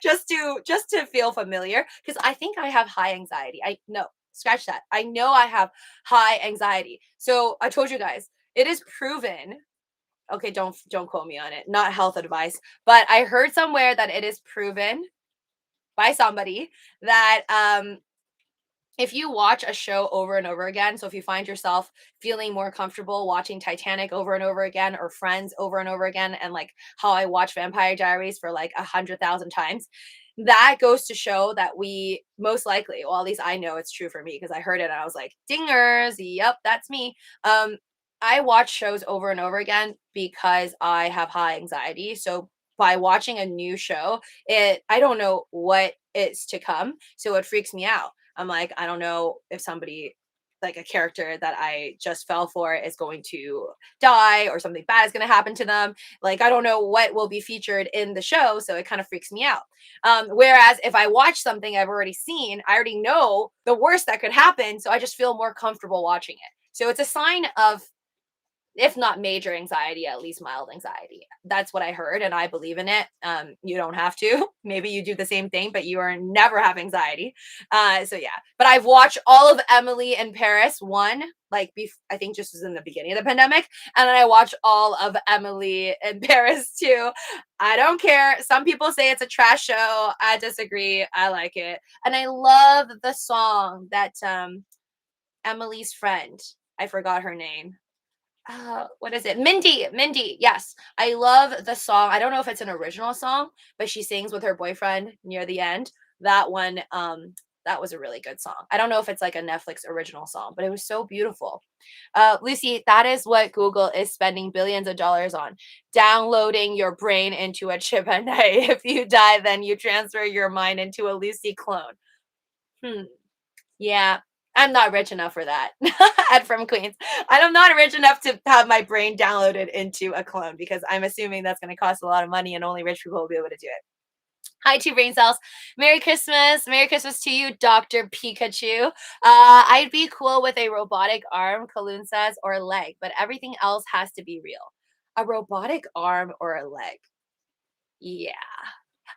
just to feel familiar, because I think I have high anxiety. I no, scratch that. I know I have high anxiety. So I told you guys, it is proven. Okay, don't quote me on it. Not health advice, but I heard somewhere that it is proven by somebody that if you watch a show over and over again, so if you find yourself feeling more comfortable watching Titanic over and over again, or Friends over and over again, and like how I watch Vampire Diaries for like 100,000 times, that goes to show that we most likely, well, at least I know it's true for me, because I heard it and I was like, dingers, yep, that's me. I watch shows over and over again because I have high anxiety. So by watching a new show, I don't know what is to come, so it freaks me out. I'm like, I don't know if somebody, like a character that I just fell for, is going to die, or something bad is going to happen to them. Like, I don't know what will be featured in the show, so it kind of freaks me out. Whereas if I watch something I've already seen, I already know the worst that could happen, so I just feel more comfortable watching it. So it's a sign of, if not major anxiety, at least mild anxiety. That's what I heard, and I believe in it. You don't have to. Maybe you do the same thing, but you are never have anxiety. So yeah. But I've watched all of Emily in Paris one, like I think just was in the beginning of the pandemic, and then I watched all of Emily in Paris too. I don't care. Some people say it's a trash show. I disagree. I like it, and I love the song that Emily's friend I forgot her name. What is it? Mindy. Yes. I love the song. I don't know if it's an original song, but she sings with her boyfriend near the end. That one, that was a really good song. I don't know if it's like a Netflix original song, but it was so beautiful. Lucy, that is what Google is spending billions of dollars on. Downloading your brain into a chip at night. If you die, then you transfer your mind into a Lucy clone. Hmm. Yeah, I'm not rich enough for that. Ed from Queens. I'm not rich enough to have my brain downloaded into a clone because I'm assuming that's going to cost a lot of money and only rich people will be able to do it. Hi, two brain cells. Merry Christmas. Merry Christmas to you, Dr. Pikachu. I'd be cool with a robotic arm, Kaloon says, or a leg, but everything else has to be real. A robotic arm or a leg? Yeah.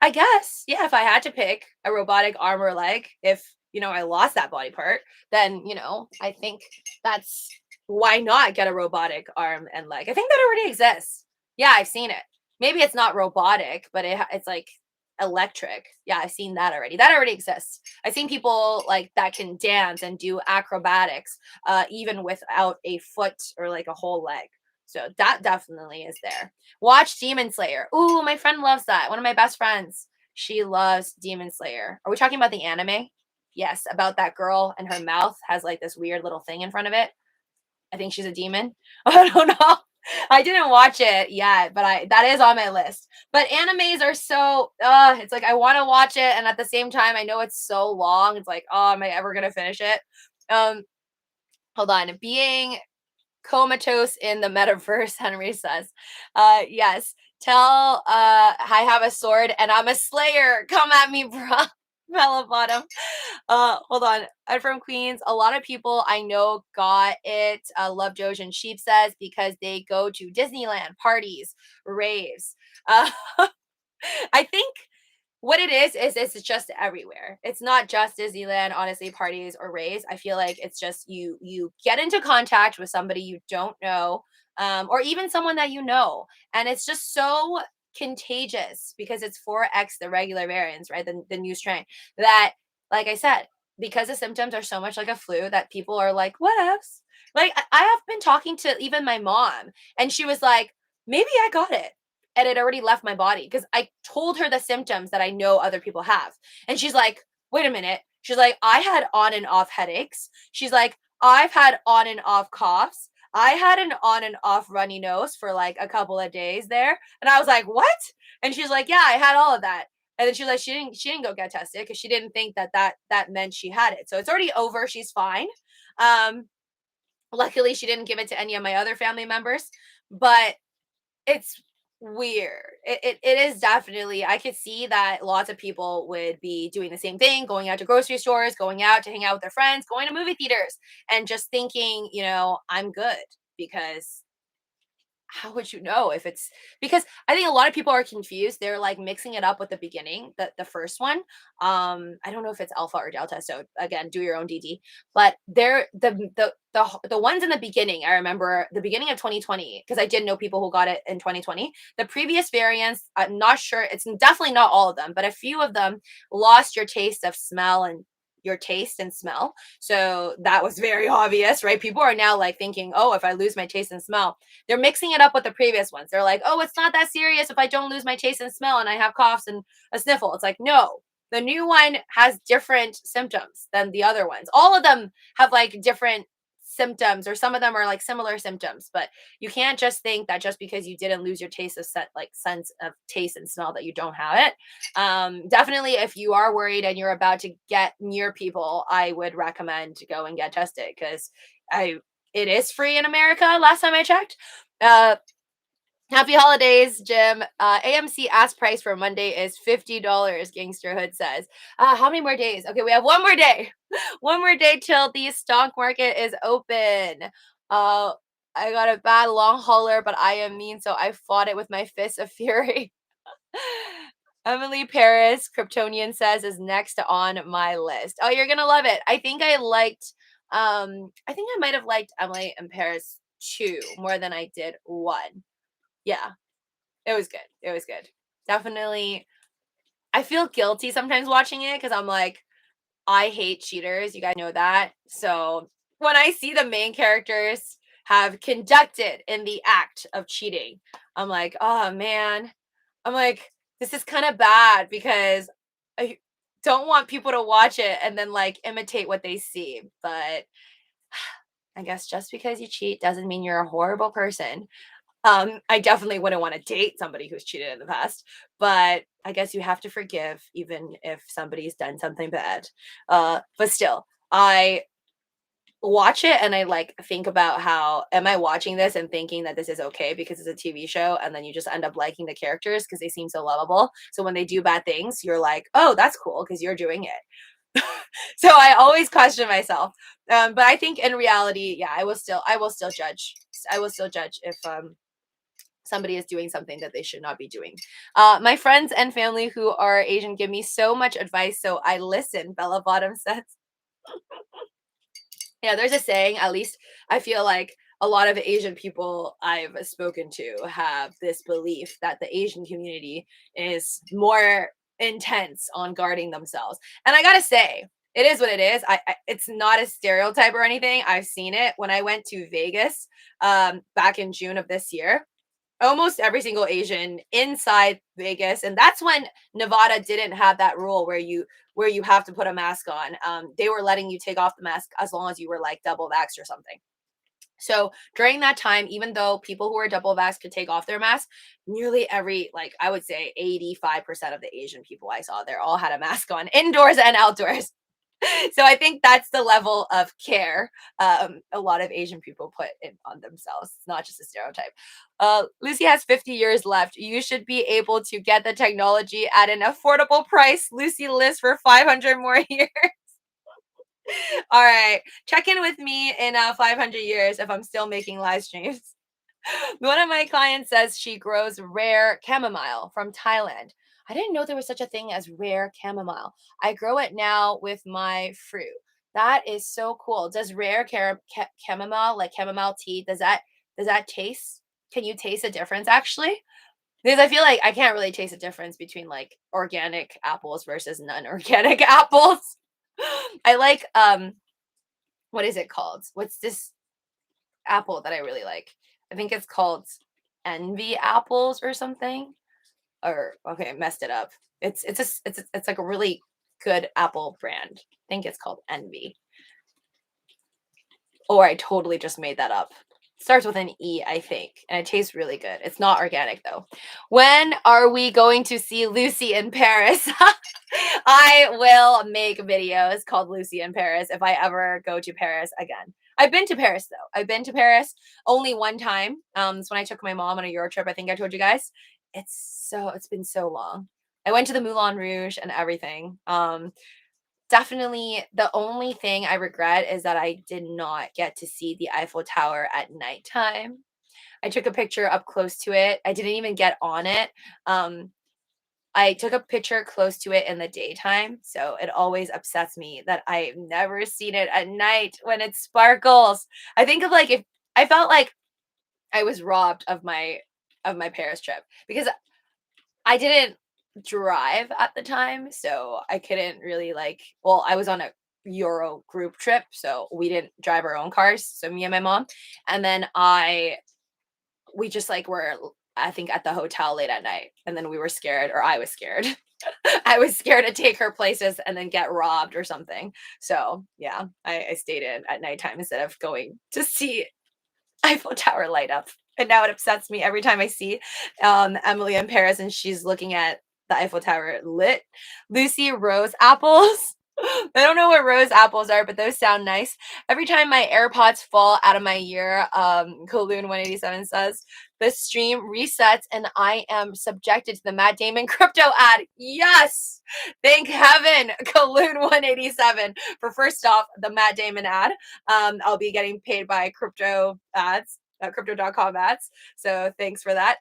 I guess, yeah, if I had to pick a robotic arm or leg, if, I lost that body part, then, I think that's why not get a robotic arm and leg? I think that already exists. Yeah, I've seen it. Maybe it's not robotic, but it's like electric. Yeah, I've seen that already. That already exists. I've seen people like that can dance and do acrobatics, even without a foot or like a whole leg. So that definitely is there. Watch Demon Slayer. Ooh, my friend loves that. One of my best friends. She loves Demon Slayer. Are we talking about the anime? Yes, about that girl and her mouth has like this weird little thing in front of it. I think she's a demon. I don't know. I didn't watch it yet, but that is on my list. But animes are so it's like I want to watch it and at the same time I know it's so long. It's like, oh, am I ever going to finish it? Hold on. Being comatose in the metaverse, Henry says. Yes. Tell I have a sword and I'm a slayer. Come at me, bro. Mellow bottom. Hold on. I'm from Queens. A lot of people I know got it. Love Doge and Sheep says because they go to Disneyland parties, raves. I think what it is it's just everywhere. It's not just Disneyland, honestly, parties or raves. I feel like it's just you get into contact with somebody you don't know, or even someone that you know, and it's just so contagious because it's 4x the regular variants, right? The new strain that, like I said, because the symptoms are so much like a flu that people are like, what else? Like I have been talking to even my mom, and she was like, maybe I got it and it already left my body because I told her the symptoms that I know other people have. And she's like, wait a minute. She's like, I had on and off headaches. She's like, I've had on and off coughs. I had an on and off runny nose for like a couple of days there. And I was like, what? And she's like, yeah, I had all of that. And then she's like, she didn't go get tested because she didn't think that meant she had it. So it's already over. She's fine. Um, luckily she didn't give it to any of my other family members, but it's weird. It is definitely, I could see that lots of people would be doing the same thing, going out to grocery stores, going out to hang out with their friends, going to movie theaters, and just thinking, I'm good because how would you know if it's because I think a lot of people are confused. They're like mixing it up with the beginning, the first one. I don't know if it's alpha or delta. So again, do your own DD. But they're the ones in the beginning. I remember the beginning of 2020 because I did know people who got it in 2020. The previous variants, I'm not sure. It's definitely not all of them, but a few of them lost your taste of smell and your taste and smell. So that was very obvious, right? People are now like thinking, oh, if I lose my taste and smell, they're mixing it up with the previous ones. They're like, oh, it's not that serious if I don't lose my taste and smell and I have coughs and a sniffle. It's like, no, the new one has different symptoms than the other ones. All of them have like different symptoms, or some of them are like similar symptoms, but you can't just think that just because you didn't lose your taste of sense of taste and smell that you don't have it. Definitely if you are worried and you're about to get near people, I would recommend to go and get tested because it is free in America last time I checked. Happy holidays, Jim. AMC ask price for Monday is $50, Gangster Hood says. How many more days? Okay, we have one more day. One more day till the stock market is open. I got a bad long hauler, but I am mean, so I fought it with my fist of fury. Emily Paris, Kryptonian says, is next on my list. Oh, you're gonna love it. I think I might have liked Emily in Paris 2 more than I did 1. Yeah, it was good. It was good. Definitely. I feel guilty sometimes watching it because I'm like, I hate cheaters. You guys know that. So when I see the main characters have conducted in the act of cheating, I'm like, oh man. I'm like, this is kind of bad because I don't want people to watch it and then like imitate what they see. But I guess just because you cheat doesn't mean you're a horrible person. I definitely wouldn't want to date somebody who's cheated in the past, but I guess you have to forgive even if somebody's done something bad. But still, I watch it and I like think about how am I watching this and thinking that this is okay because it's a TV show, and then you just end up liking the characters because they seem so lovable. So when they do bad things, you're like, oh, that's cool because you're doing it. So I always question myself. But I think in reality, yeah, I will still judge. I will still judge if somebody is doing something that they should not be doing. My friends and family who are Asian give me so much advice, so I listen. Bella Bottom says. Yeah, there's a saying, at least I feel like a lot of Asian people I've spoken to have this belief that the Asian community is more intense on guarding themselves. And I gotta say, it is what it is. It's not a stereotype or anything. I've seen it when I went to Vegas back in June of this year. Almost every single Asian inside Vegas, and that's when Nevada didn't have that rule where you have to put a mask on. They were letting you take off the mask as long as you were like double vaxxed or something. So during that time, even though people who were double vaxxed could take off their mask, nearly every, like I would say 85% of the Asian people I saw there all had a mask on indoors and outdoors. So I think that's the level of care a lot of Asian people put in on themselves. It's not just a stereotype. Lucy has 50 years left. You should be able to get the technology at an affordable price. Lucy lives for 500 more years. All right. Check in with me in 500 years if I'm still making live streams. One of my clients says she grows rare chamomile from Thailand. I didn't know there was such a thing as rare chamomile. I grow it now with my fruit. That is so cool. Does rare chamomile, like chamomile tea, does that taste? Can you taste a difference actually? Because I feel like I can't really taste a difference between like organic apples versus non-organic apples. I like what is it called? What's this apple that I really like? I think it's called Envy apples or something. Or okay, I messed it up. It's like a really good apple brand. I think it's called Envy. Or I totally just made that up. Starts with an E, I think, and it tastes really good. It's not organic though. When are we going to see Lucy in Paris? I will make videos called Lucy in Paris if I ever go to Paris again. I've been to Paris though. I've been to Paris only one time. It's when I took my mom on a Euro trip. I think I told you guys. It's been so long. I went to the Moulin Rouge and everything. Definitely the only thing I regret is that I did not get to see the Eiffel Tower at nighttime. I took a picture up close to it. I didn't even get on it. Um, I took a picture close to it in the daytime, so it always upsets me that I've never seen it at night when it sparkles. I think of like if I felt like I was robbed of my Paris trip because I didn't drive at the time, so I couldn't really like well, I was on a Euro group trip, so we didn't drive our own cars, so me and my mom. And then we just like were I think at the hotel late at night, and then we were scared, or I was scared. I was scared to take her places and then get robbed or something. So yeah, I stayed in at nighttime instead of going to see Eiffel Tower light up. And now it upsets me every time I see Emily in Paris and she's looking at the Eiffel Tower lit. Lucy Rose apples. I don't know what rose apples are, but those sound nice. Every time my AirPods fall out of my ear, Kaloon 187 says, the stream resets and I am subjected to the Matt Damon crypto ad. Yes! Thank heaven, Kaloon 187, for first off, the Matt Damon ad. I'll be getting paid by crypto ads. Crypto.com ads. So thanks for that.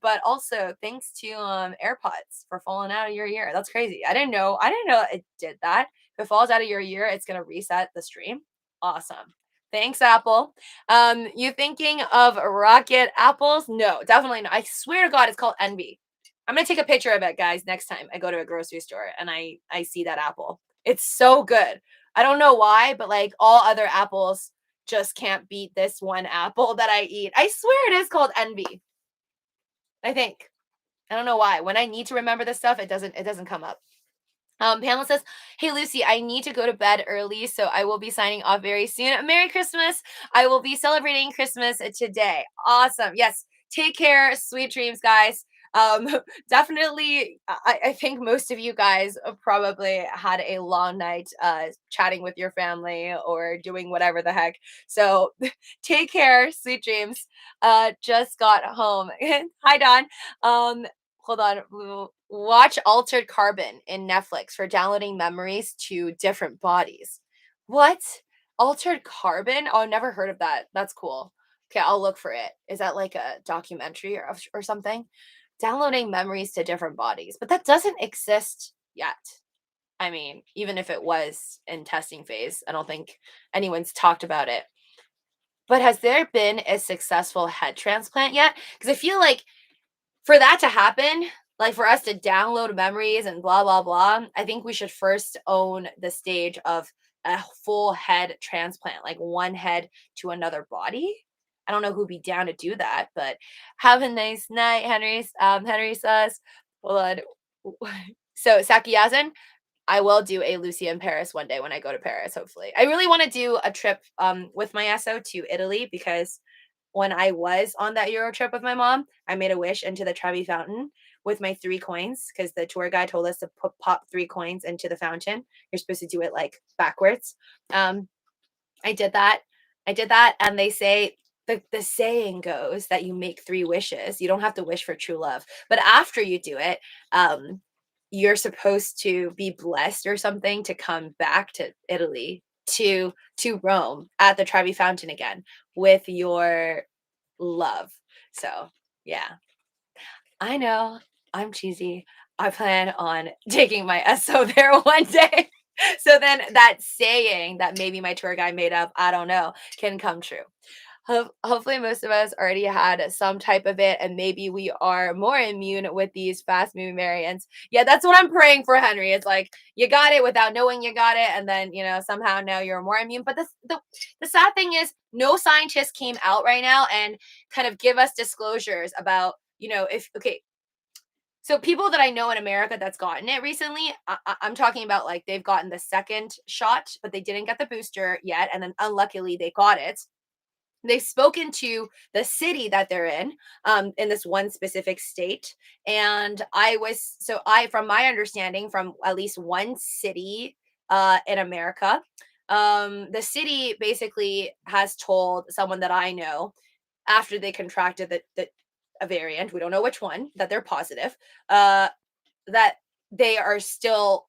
But also thanks to AirPods for falling out of your ear. That's crazy. I didn't know it did that. If it falls out of your ear, it's gonna reset the stream. Awesome. Thanks, Apple. You thinking of rocket apples? No, definitely not. I swear to God, it's called Envy. I'm gonna take a picture of it, guys, next time I go to a grocery store and I see that apple. It's so good. I don't know why, but like all other apples just can't beat this one apple that I eat. I swear it is called envy. I think. I don't know why. When I need to remember this stuff, it doesn't come up. Pamela says, "Hey Lucy, I need to go to bed early, so I will be signing off very soon. Merry Christmas! I will be celebrating Christmas today. Awesome. Yes. Take care. Sweet dreams, guys. Um, definitely. I think most of you guys probably had a long night chatting with your family or doing whatever the heck. So take care. Sweet dreams. Just got home. Hi Don. Hold on. Watch Altered Carbon in Netflix for downloading memories to different bodies. What? Altered Carbon? Oh, never heard of that. That's cool. Okay, I'll look for it. Is that like a documentary or something? Downloading memories to different bodies. But that doesn't exist yet. I mean, even if it was in testing phase, I don't think anyone's talked about it. But has there been a successful head transplant yet? Because I feel like for that to happen, like for us to download memories and blah blah blah, I think we should first own the stage of a full head transplant, like one head to another body. I don't know who'd be down to do that, but have a nice night, Henry. Henry says, hold on. So Sakiyazan, I will do a Lucy in Paris one day when I go to Paris, hopefully. I really want to do a trip with my SO to Italy because when I was on that Euro trip with my mom, I made a wish into the Trevi fountain with my 3 coins because the tour guide told us to pop 3 coins into the fountain. You're supposed to do it like backwards. Um, I did that. I did that, and they say the saying goes that you make 3 wishes. You don't have to wish for true love, but after you do it, um, you're supposed to be blessed or something to come back to Italy to Rome at the Trevi Fountain again with your love. So yeah, I know I'm cheesy. I plan on taking my SO there one day. So then that saying that maybe my tour guide made up, I don't know, can come true. Hopefully, most of us already had some type of it, and maybe we are more immune with these fast moving variants. Yeah, that's what I'm praying for, Henry. It's like you got it without knowing you got it, and then somehow now you're more immune. But the sad thing is, no scientist came out right now and kind of give us disclosures about if okay. So people that I know in America that's gotten it recently, I'm talking about like they've gotten the second shot, but they didn't get the booster yet, and then unluckily they got it. They've spoken to the city that they're in this one specific state. And from my understanding, from at least one city in America, the city basically has told someone that I know after they contracted a variant, we don't know which one, that they're positive, uh, that they are still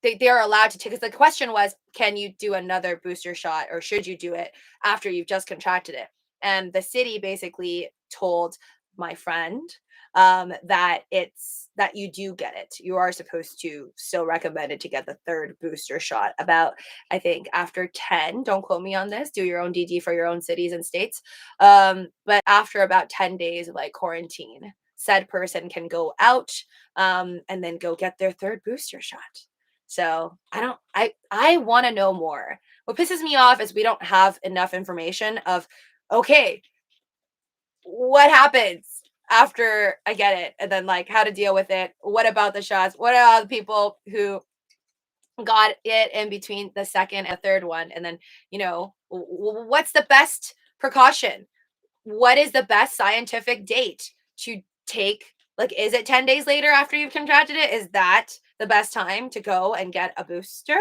they are allowed to take, because the question was, can you do another booster shot or should you do it after you've just contracted it? And the city basically told my friend that you do get it. You are supposed to still recommend it to get the third booster shot about, I think, after 10, don't quote me on this, do your own DD for your own cities and states, but after about 10 days of like quarantine, said person can go out and then go get their third booster shot. So I want to know more. What pisses me off is we don't have enough information of, okay, what happens after I get it, and then like how to deal with it. What about the shots? What about the people who got it in between the second and third one? And then, what's the best precaution? What is the best scientific date to take? Like, is it 10 days later after you've contracted it? Is that the best time to go and get a booster?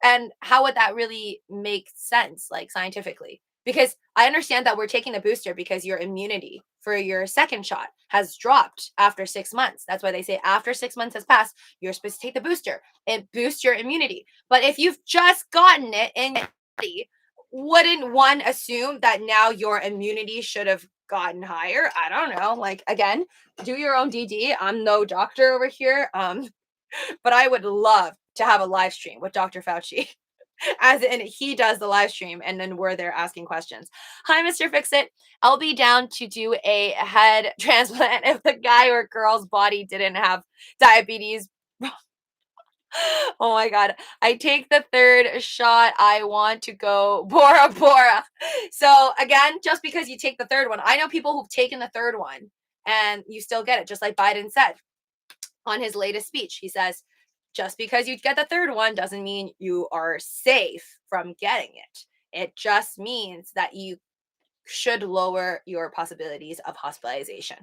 And how would that really make sense, like scientifically? Because I understand that we're taking the booster because your immunity for your second shot has dropped after 6 months. That's why they say after 6 months has passed, you're supposed to take the booster. It boosts your immunity. But if you've just gotten it in your body, wouldn't one assume that now your immunity should have gotten higher? I don't know. Like, again, do your own DD. I'm no doctor over here. But I would love to have a live stream with Dr. Fauci. As in, he does the live stream and then we're there asking questions. Hi, Mr. Fixit. I'll be down to do a head transplant if the guy or girl's body didn't have diabetes. Oh my god. I take the third shot. I want to go Bora Bora. So again, just because you take the third one, I know people who've taken the third one and you still get it, just like Biden said on his latest speech. He says, just because you get the third one doesn't mean you are safe from getting it. It just means that you should lower your possibilities of hospitalization.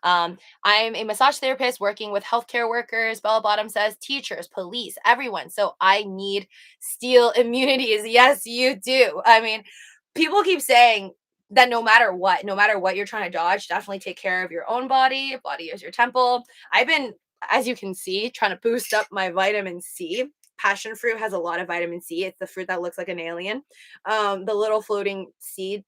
I'm a massage therapist working with healthcare workers. Bella Bottom says teachers, police, everyone. So I need steel immunities. Yes, you do. I mean, people keep saying that no matter what you're trying to dodge, definitely take care of your own body. Body is your temple. I've been, as you can see, trying to boost up my vitamin C. Passion fruit has a lot of vitamin C. It's the fruit that looks like an alien. The little floating seed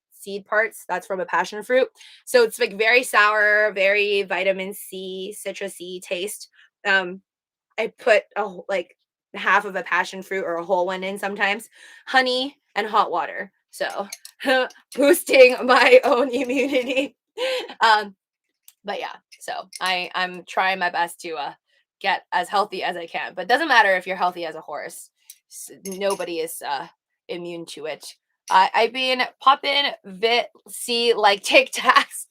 parts, that's from a passion fruit. So it's like very sour, very vitamin C, citrusy taste. Um, I put like half of a passion fruit or a whole one in sometimes, honey and hot water. So boosting my own immunity. Um, but yeah, so I'm trying my best to get as healthy as I can. But it doesn't matter if you're healthy as a horse. Nobody is immune to it. I've been popping vit C like Tic Tacs.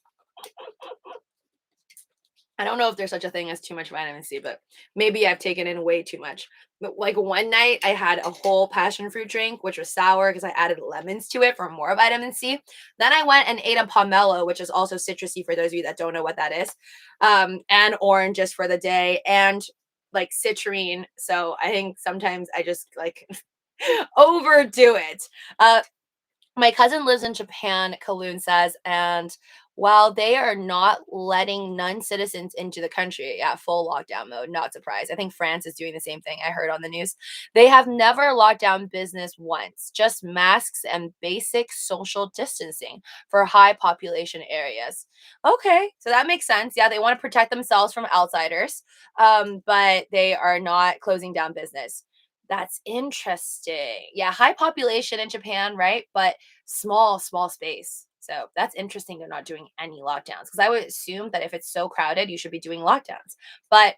I don't know if there's such a thing as too much vitamin C, but maybe I've taken in way too much. But like one night, I had a whole passion fruit drink, which was sour because I added lemons to it for more vitamin C. Then I went and ate a pomelo, which is also citrusy for those of you that don't know what that is, and oranges for the day, and like citrine. So I think sometimes I just like overdo it. My cousin lives in Japan, Kaloon says, and while they are not letting non-citizens into the country at full lockdown mode, not surprised. I think France is doing the same thing. I heard on the news. They have never locked down business once, just masks and basic social distancing for high population areas. Okay, so that makes sense. Yeah, they want to protect themselves from outsiders, but they are not closing down business. That's interesting. Yeah, high population in Japan, right? But small space. So that's interesting. They're not doing any lockdowns because I would assume that if it's so crowded, you should be doing lockdowns. But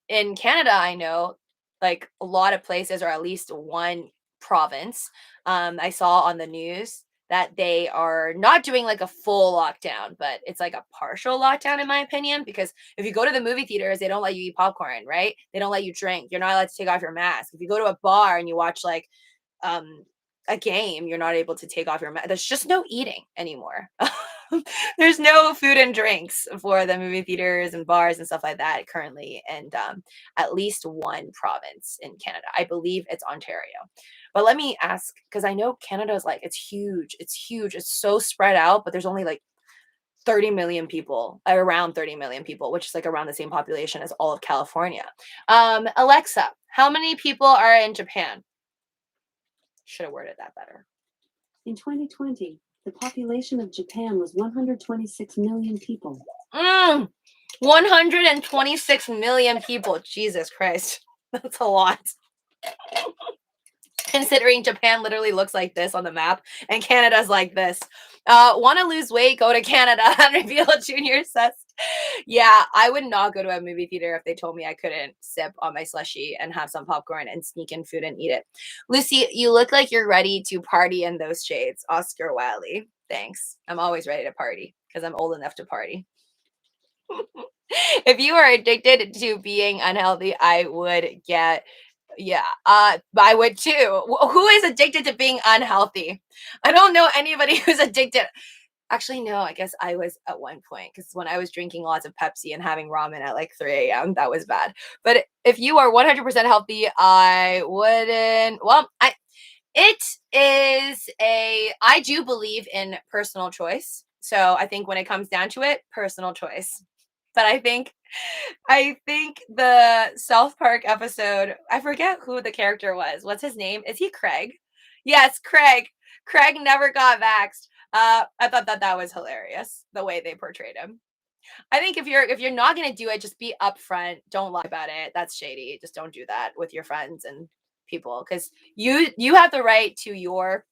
in Canada, I know like a lot of places, or at least one province, I saw on the news that they are not doing like a full lockdown, but it's like a partial lockdown, in my opinion, because if you go to the movie theaters, they don't let you eat popcorn, right? They don't let you drink. You're not allowed to take off your mask. If you go to a bar and you watch like um a game, you're not able to take off your mask. There's just no eating anymore. There's no food and drinks for the movie theaters and bars and stuff like that currently, and at least one province in Canada. I believe it's Ontario. But let me ask, because I know Canada is like it's huge. It's huge. It's so spread out, but there's only like 30 million people, around 30 million people, which is like around the same population as all of California. Alexa, how many people are in Japan? Should have worded that better. In 2020, the population of Japan was 126 million people. 126 million people. Jesus Christ. That's a lot. Considering Japan literally looks like this on the map and Canada's like this. Want to lose weight? Go to Canada. Reveal Junior says, yeah, I would not go to a movie theater if they told me I couldn't sip on my slushy and have some popcorn and sneak in food and eat it. Lucy, you look like you're ready to party in those shades. Oscar Wiley. Thanks. I'm always ready to party because I'm old enough to party. If you are addicted to being unhealthy, I would get I would too. Who is addicted to being unhealthy? I don't know anybody who's addicted. Actually, no, I guess I was at one point because when I was drinking lots of Pepsi and having ramen at like 3 a.m., that was bad. But if you are 100% healthy, I wouldn't. Well, I do believe in personal choice. So I think when it comes down to it, personal choice. But I think the South Park episode, I forget who the character was. What's his name? Is he Craig? Yes, Craig. Craig never got vaxxed. I thought that was hilarious the way they portrayed him. I think if you're not gonna do it, just be upfront. Don't lie about it. That's shady. Just don't do that with your friends and people because you have the right to your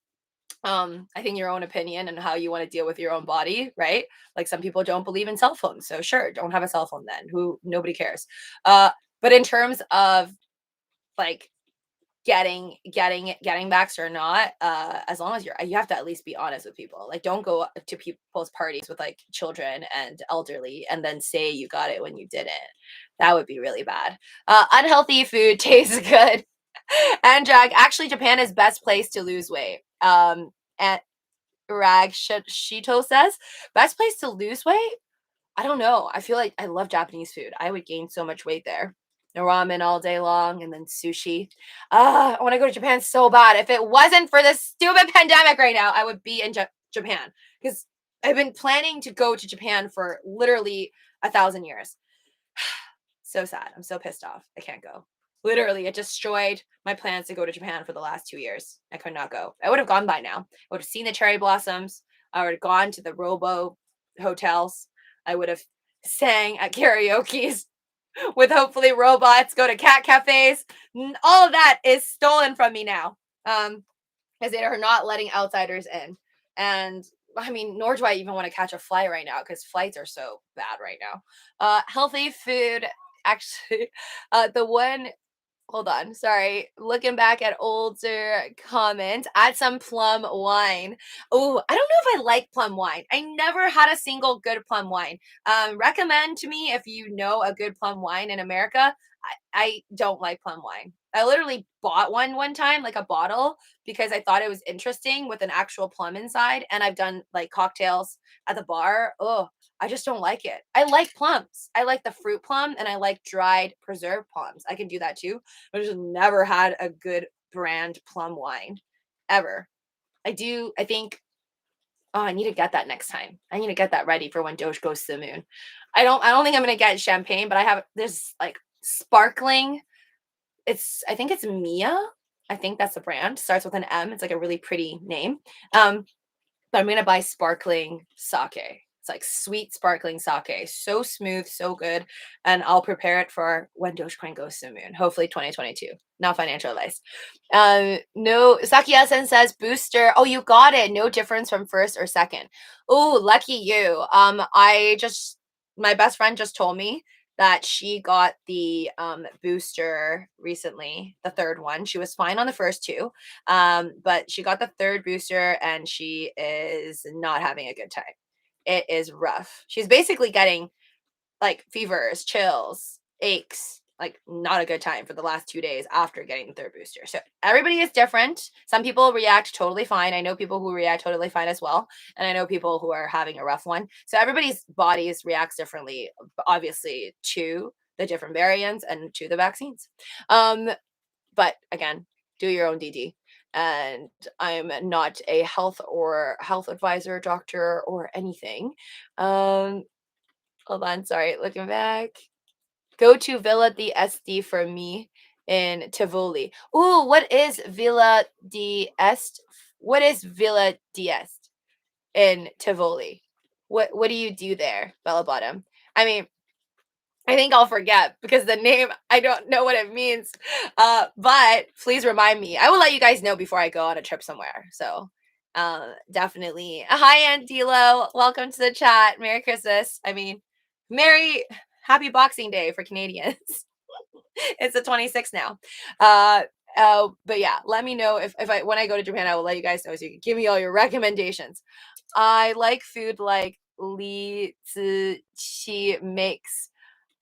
I think your own opinion and how you want to deal with your own body, right? Like some people don't believe in cell phones, so sure, don't have a cell phone then. Who nobody cares. But in terms of like getting vaxxed or not, as long as you have to at least be honest with people. Like, don't go to people's parties with like children and elderly and then say you got it when you didn't. That would be really bad. Unhealthy food tastes good. And Drag, actually, Japan is best place to lose weight. And Rag Shito says best place to lose weight. I don't know. I feel like I love Japanese food. I would gain so much weight there. The ramen all day long and then sushi. I want to go to Japan so bad. If it wasn't for this stupid pandemic right now, I would be in Japan because I've been planning to go to Japan for literally 1,000 years. So sad. I'm so pissed off. I can't go. Literally, it destroyed my plans to go to Japan for the last 2 years. I could not go. I would have gone by now. I would have seen the cherry blossoms. I would have gone to the robo hotels. I would have sang at karaoke's with hopefully robots, go to cat cafes. All of that is stolen from me now. Because they are not letting outsiders in. And I mean, nor do I even want to catch a flight right now because flights are so bad right now. Healthy food, actually, the one, hold on, sorry, looking back at older comments, add some plum wine. Oh, I don't know if I like plum wine. I never had a single good plum wine. Recommend to me if you know a good plum wine in America. I don't like plum wine. I literally bought one time, like a bottle, because I thought it was interesting with an actual plum inside. And I've done like cocktails at the bar. Oh, I just don't like it. I like plums. I like the fruit plum and I like dried preserved plums. I can do that too. But I just never had a good brand plum wine ever. I think, oh, I need to get that next time. I need to get that ready for when Doge goes to the moon. I don't think I'm gonna get champagne, but I have this like sparkling. I think it's Mia. I think that's the brand. Starts with an M. It's like a really pretty name. But I'm gonna buy sparkling sake. It's like sweet sparkling sake. So smooth, so good. And I'll prepare it for when Dogecoin goes to the moon. Hopefully 2022. Not financial advice. No, Sakiya-sen says booster. Oh, you got it. No difference from first or second. Oh, lucky you. My best friend just told me that she got the booster recently, the third one. She was fine on the first two. But she got the third booster and she is not having a good time. It is rough. She's basically getting like fevers, chills, aches, like not a good time for the last 2 days after getting the third booster. So everybody is different. Some people react totally fine. I know people who react totally fine as well. And I know people who are having a rough one. So everybody's bodies reacts differently, obviously, to the different variants and to the vaccines. But again, do your own DD. And I'm not a health advisor, doctor, or anything. Hold on, sorry, looking back. Go to Villa di Este for me in Tivoli. Ooh, what is Villa di Este? What is Villa di Este in Tivoli? What do you do there, Bella Bottom? I mean, I think I'll forget because the name, I don't know what it means. But please remind me. I will let you guys know before I go on a trip somewhere. So definitely. Hi, Aunt Dilo. Welcome to the chat. Merry Christmas. I mean, happy Boxing Day for Canadians. It's the 26th now. But yeah, let me know if when I go to Japan, I will let you guys know so you can give me all your recommendations. I like food like Li Zi makes.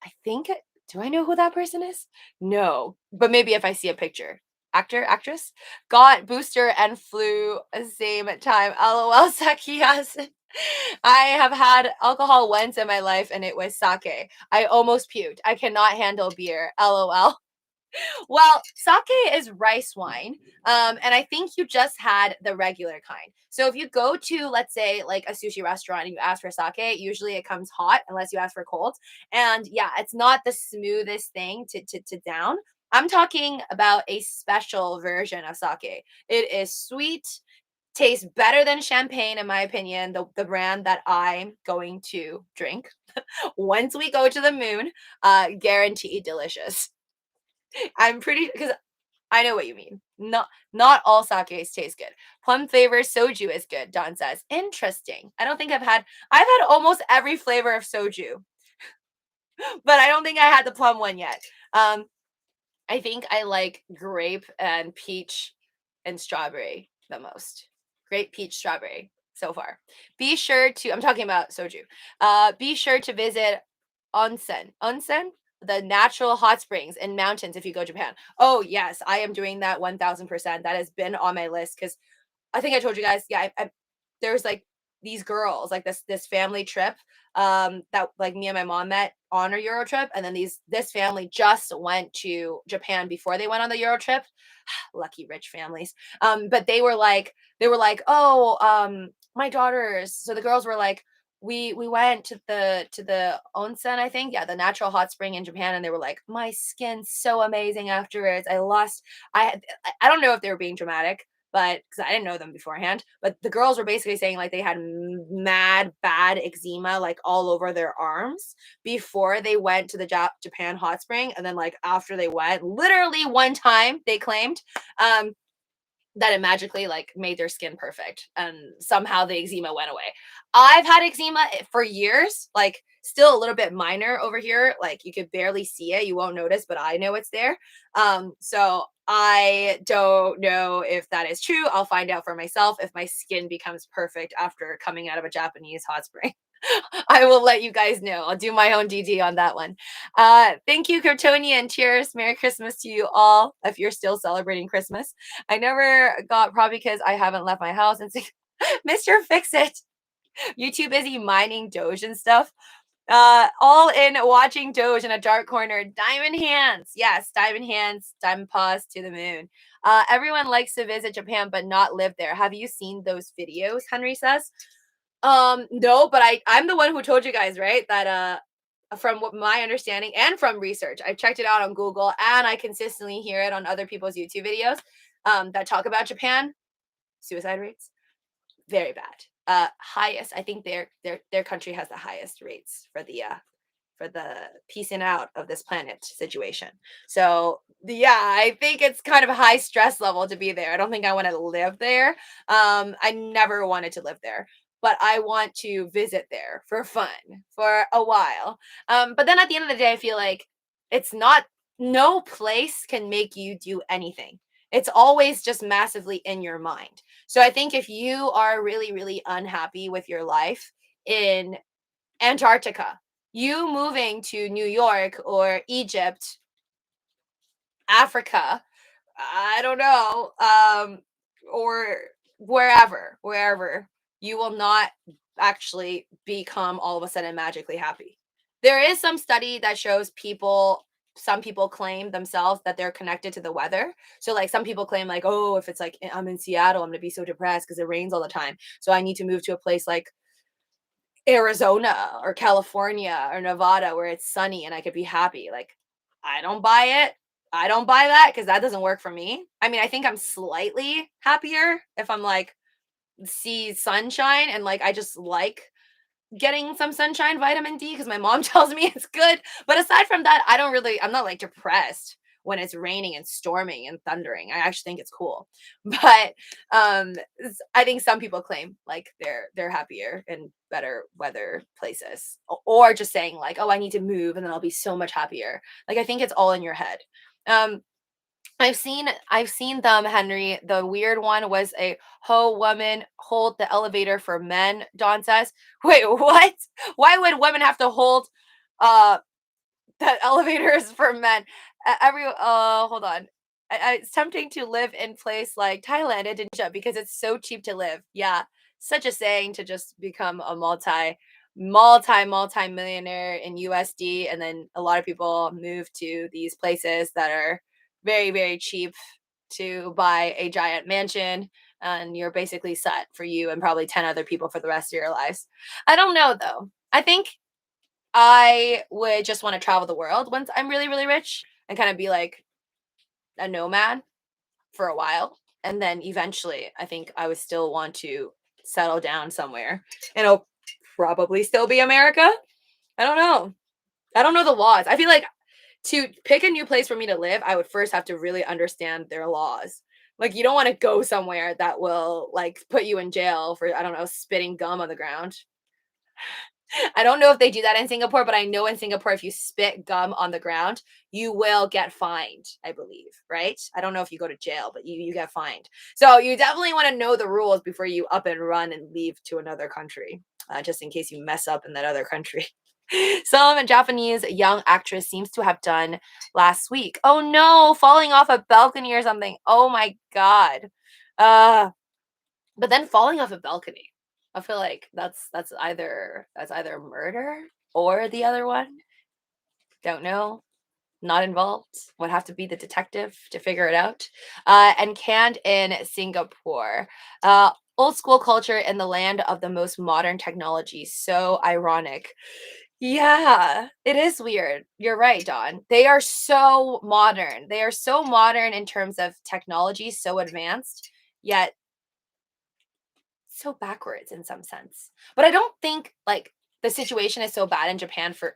I think, do I know who that person is? No, but maybe if I see a picture. Actor, actress, got booster and flu same time. LOL, Sakiyasen. I have had alcohol once in my life and it was sake. I almost puked. I cannot handle beer. LOL. Well, sake is rice wine. And I think you just had the regular kind. So if you go to, let's say, like a sushi restaurant and you ask for sake, usually it comes hot unless you ask for cold. And yeah, it's not the smoothest thing to down. I'm talking about a special version of sake. It is sweet, tastes better than champagne, in my opinion, the brand that I'm going to drink. Once we go to the moon, guaranteed delicious. I'm pretty because I know what you mean. Not all sakes taste good. Plum flavor soju is good, Don says. Interesting. I've had almost every flavor of soju. But I don't think I had the plum one yet. I think I like grape and peach and strawberry the most. Grape, peach, strawberry so far. Be sure to, I'm talking about soju. Be sure to visit onsen. Onsen? The natural hot springs and mountains if you go to Japan. Oh, yes, I am doing that 1000%. That has been on my list because I think I told you guys, yeah, there's like these girls, like this family trip that like me and my mom met on a Euro trip, and then this family just went to Japan before they went on the Euro trip. Lucky rich families. But they were like, oh, my daughters. So the girls were like, we went to the onsen, I think, yeah, the natural hot spring in Japan, and they were like, my skin's so amazing afterwards. I don't know if they were being dramatic, but because I didn't know them beforehand, but the girls were basically saying like they had mad bad eczema like all over their arms before they went to the Japan hot spring, and then like after they went, literally one time they claimed um that it magically like made their skin perfect and somehow the eczema went away. I've had eczema for years, like still a little bit minor over here, like you could barely see it, you won't notice, but I know it's there. So I don't know if that is true. I'll find out for myself if my skin becomes perfect after coming out of a Japanese hot spring. I will let you guys know. I'll do my own DD on that one. Thank you, Kryptonian. Cheers. Merry Christmas to you all if you're still celebrating Christmas. I never got, probably because I haven't left my house and Mr. Fix It. You too busy mining Doge and stuff. All in watching Doge in a dark corner. Diamond hands. Yes, diamond hands, diamond paws to the moon. Everyone likes to visit Japan but not live there. Have you seen those videos? Henry says. No, but I'm the one who told you guys, right? That from what my understanding and from research, I checked it out on Google and I consistently hear it on other people's YouTube videos that talk about Japan. Suicide rates very bad. Highest, I think their country has the highest rates for the piecing out of this planet situation. So yeah, I think it's kind of a high stress level to be there. I don't think I want to live there. I never wanted to live there, but I want to visit there for fun for a while. But then at the end of the day, I feel like it's not, no place can make you do anything. It's always just massively in your mind. So I think if you are really, really unhappy with your life in Antarctica, you moving to New York or Egypt, Africa, I don't know, or wherever, you will not actually become all of a sudden magically happy. There is some study that shows some people claim themselves that they're connected to the weather. So like some people claim like, oh, if it's like I'm in Seattle, I'm gonna be so depressed because it rains all the time. So I need to move to a place like Arizona or California or Nevada where it's sunny and I could be happy. Like, I don't buy it. I don't buy that because that doesn't work for me. I mean, I think I'm slightly happier if I'm like see sunshine and like I just like getting some sunshine vitamin D because my mom tells me it's good. But aside from that, I'm not like depressed when it's raining and storming and thundering. I actually think it's cool. But I think some people claim like they're happier in better weather places or just saying like, oh, I need to move and then I'll be so much happier. Like I think it's all in your head. Um I've seen them, Henry. The weird one was a ho woman hold the elevator for men, Don says. Wait, what? Why would women have to hold uh the elevators for men? Hold on. It's tempting to live in place like Thailand and Indonesia because it's so cheap to live. Yeah, such a saying to just become a multi millionaire in USD, and then a lot of people move to these places that are very very cheap to buy a giant mansion, and you're basically set for you and probably 10 other people for the rest of your lives. I don't know though. I think I would just want to travel the world once I'm really, really rich and kind of be like a nomad for a while. And then eventually, I think I would still want to settle down somewhere. And it'll probably still be America. I don't know. I don't know the laws. I feel like to pick a new place for me to live, I would first have to really understand their laws. Like, you don't want to go somewhere that will like put you in jail for, I don't know, spitting gum on the ground. I don't know if they do that in Singapore, but I know in Singapore, if you spit gum on the ground, you will get fined, I believe, right? I don't know if you go to jail, but you get fined. So you definitely want to know the rules before you up and run and leave to another country, just in case you mess up in that other country. Some Japanese young actress seems to have done last week. Oh no, falling off a balcony or something. Oh my God. Uh, but then falling off a balcony. I feel like that's either murder or the other one. Don't know. Not involved. Would have to be the detective to figure it out. And canned in Singapore. Old school culture in the land of the most modern technology. So ironic. Yeah, it is weird. You're right, Don. They are so modern. They are so modern in terms of technology, so advanced, yet so backwards in some sense. But I don't think like the situation is so bad in Japan for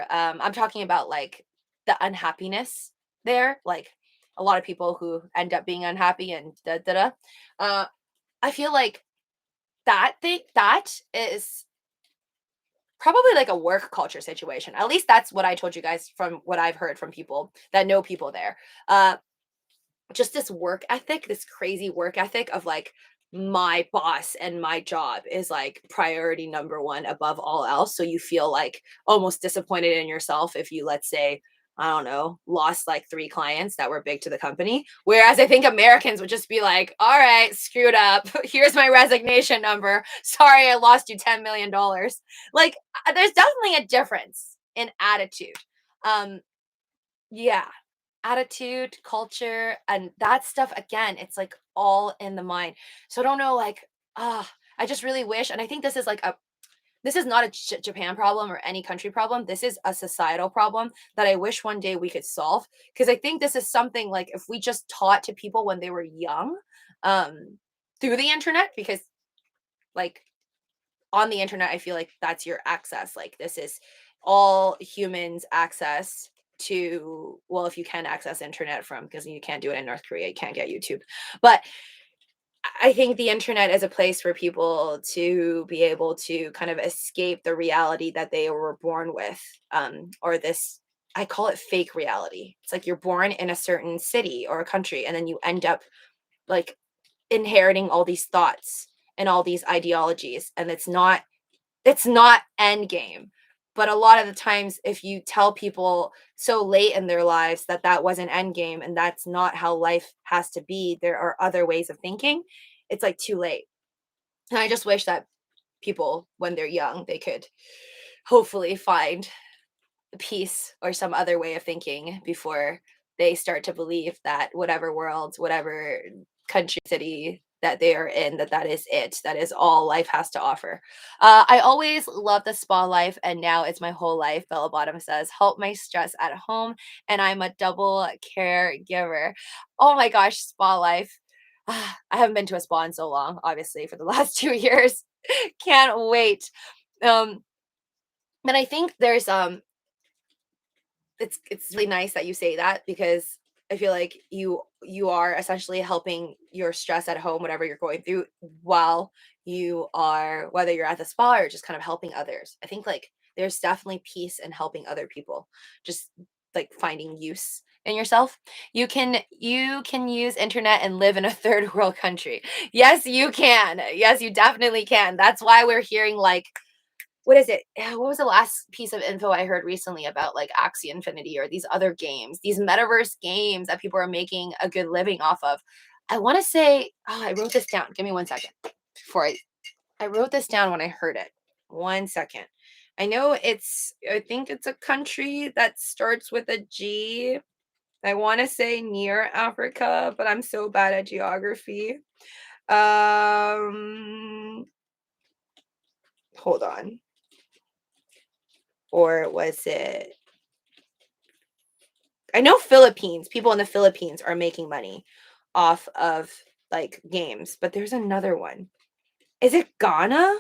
I'm talking about like the unhappiness there, like a lot of people who end up being unhappy and da da da. Uh I feel like that is probably like a work culture situation. At least that's what I told you guys from what I've heard from people that know people there. Uh just this work ethic, this crazy work ethic of like my boss and my job is like priority number one above all else. So you feel like almost disappointed in yourself if you, let's say, I don't know, lost like 3 clients that were big to the company. Whereas I think Americans would just be like, all right, screwed up. Here's my resignation number. Sorry, I lost you $10 million. Like, there's definitely a difference in attitude. Um, yeah, attitude, culture, and that stuff again, it's like all in the mind. So I don't know, like, I just really wish, and I think this is not a Japan problem or any country problem. This is a societal problem that I wish one day we could solve. Because I think this is something like if we just taught to people when they were young, um, through the internet, because like on the internet, I feel like that's your access. Like this is all humans access to, well, if you can access internet from, because you can't do it in North Korea, you can't get YouTube. But I think the internet is a place for people to be able to kind of escape the reality that they were born with, or this, I call it fake reality. It's like you're born in a certain city or a country, and then you end up like inheriting all these thoughts and all these ideologies, and it's not end game. But a lot of the times if you tell people so late in their lives that that wasn't end game and that's not how life has to be, there are other ways of thinking, it's like too late. And I just wish that people when they're young they could hopefully find peace or some other way of thinking before they start to believe that whatever world, whatever country, city that they are in, that is it. That is all life has to offer. I always love the spa life, and now it's my whole life. Bella Bottom says, help my stress at home, and I'm a double caregiver. Oh my gosh, spa life. I haven't been to a spa in so long, obviously, for the last 2 years. Can't wait. Um, and I think it's really nice that you say that because I feel like you are essentially helping your stress at home, whatever you're going through, while you are whether you're at the spa or just kind of helping others. I think like there's definitely peace in helping other people, just like finding use in yourself. You can use internet and live in a third world country. Yes, you can. Yes, you definitely can. That's why we're hearing like what is it? What was the last piece of info I heard recently about like Axie Infinity or these other games, these metaverse games that people are making a good living off of? I want to say, oh, I wrote this down. Give me 1 second before I wrote this down when I heard it. 1 second. I think it's a country that starts with a G. I want to say near Africa, but I'm so bad at geography. Hold on. Or was it? I know Philippines, people in the Philippines are making money off of like games, but there's another one. Is it Ghana?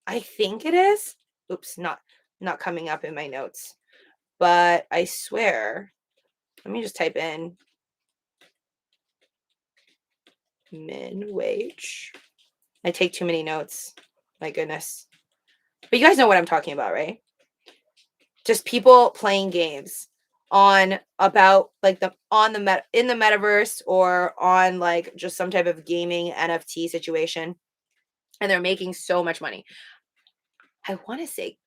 I think it is. Oops, not coming up in my notes. But I swear, let me just type in min wage. I take too many notes. My goodness. But you guys know what I'm talking about, right? Just people playing games on about like the on the in the metaverse or on like just some type of gaming NFT situation, and they're making so much money. I want to say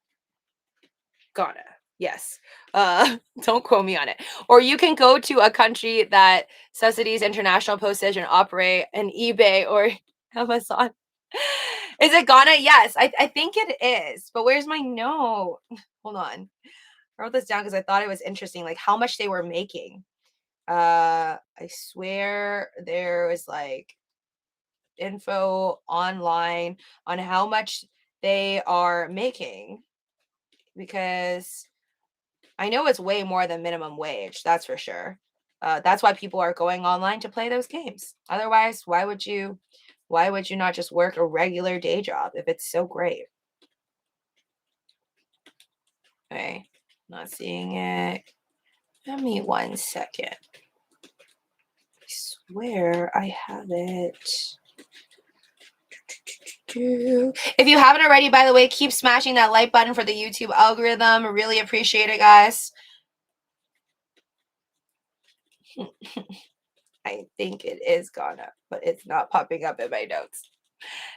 Ghana. Yes. Don't quote me on it. Or you can go to a country that subsidies international postage and operate an eBay or Amazon. Is it Ghana? Yes, I think it is. But where's my note? Hold on. I wrote this down because I thought it was interesting, like how much they were making. I swear there was like info online on how much they are making because I know it's way more than minimum wage, that's for sure. That's why people are going online to play those games. Otherwise, why would you not just work a regular day job if it's so great? Okay, not seeing it. Give me 1 second. I swear I have it. If you haven't already, by the way, keep smashing that like button for the YouTube algorithm. Really appreciate it, guys. I think it is Ghana, but it's not popping up in my notes.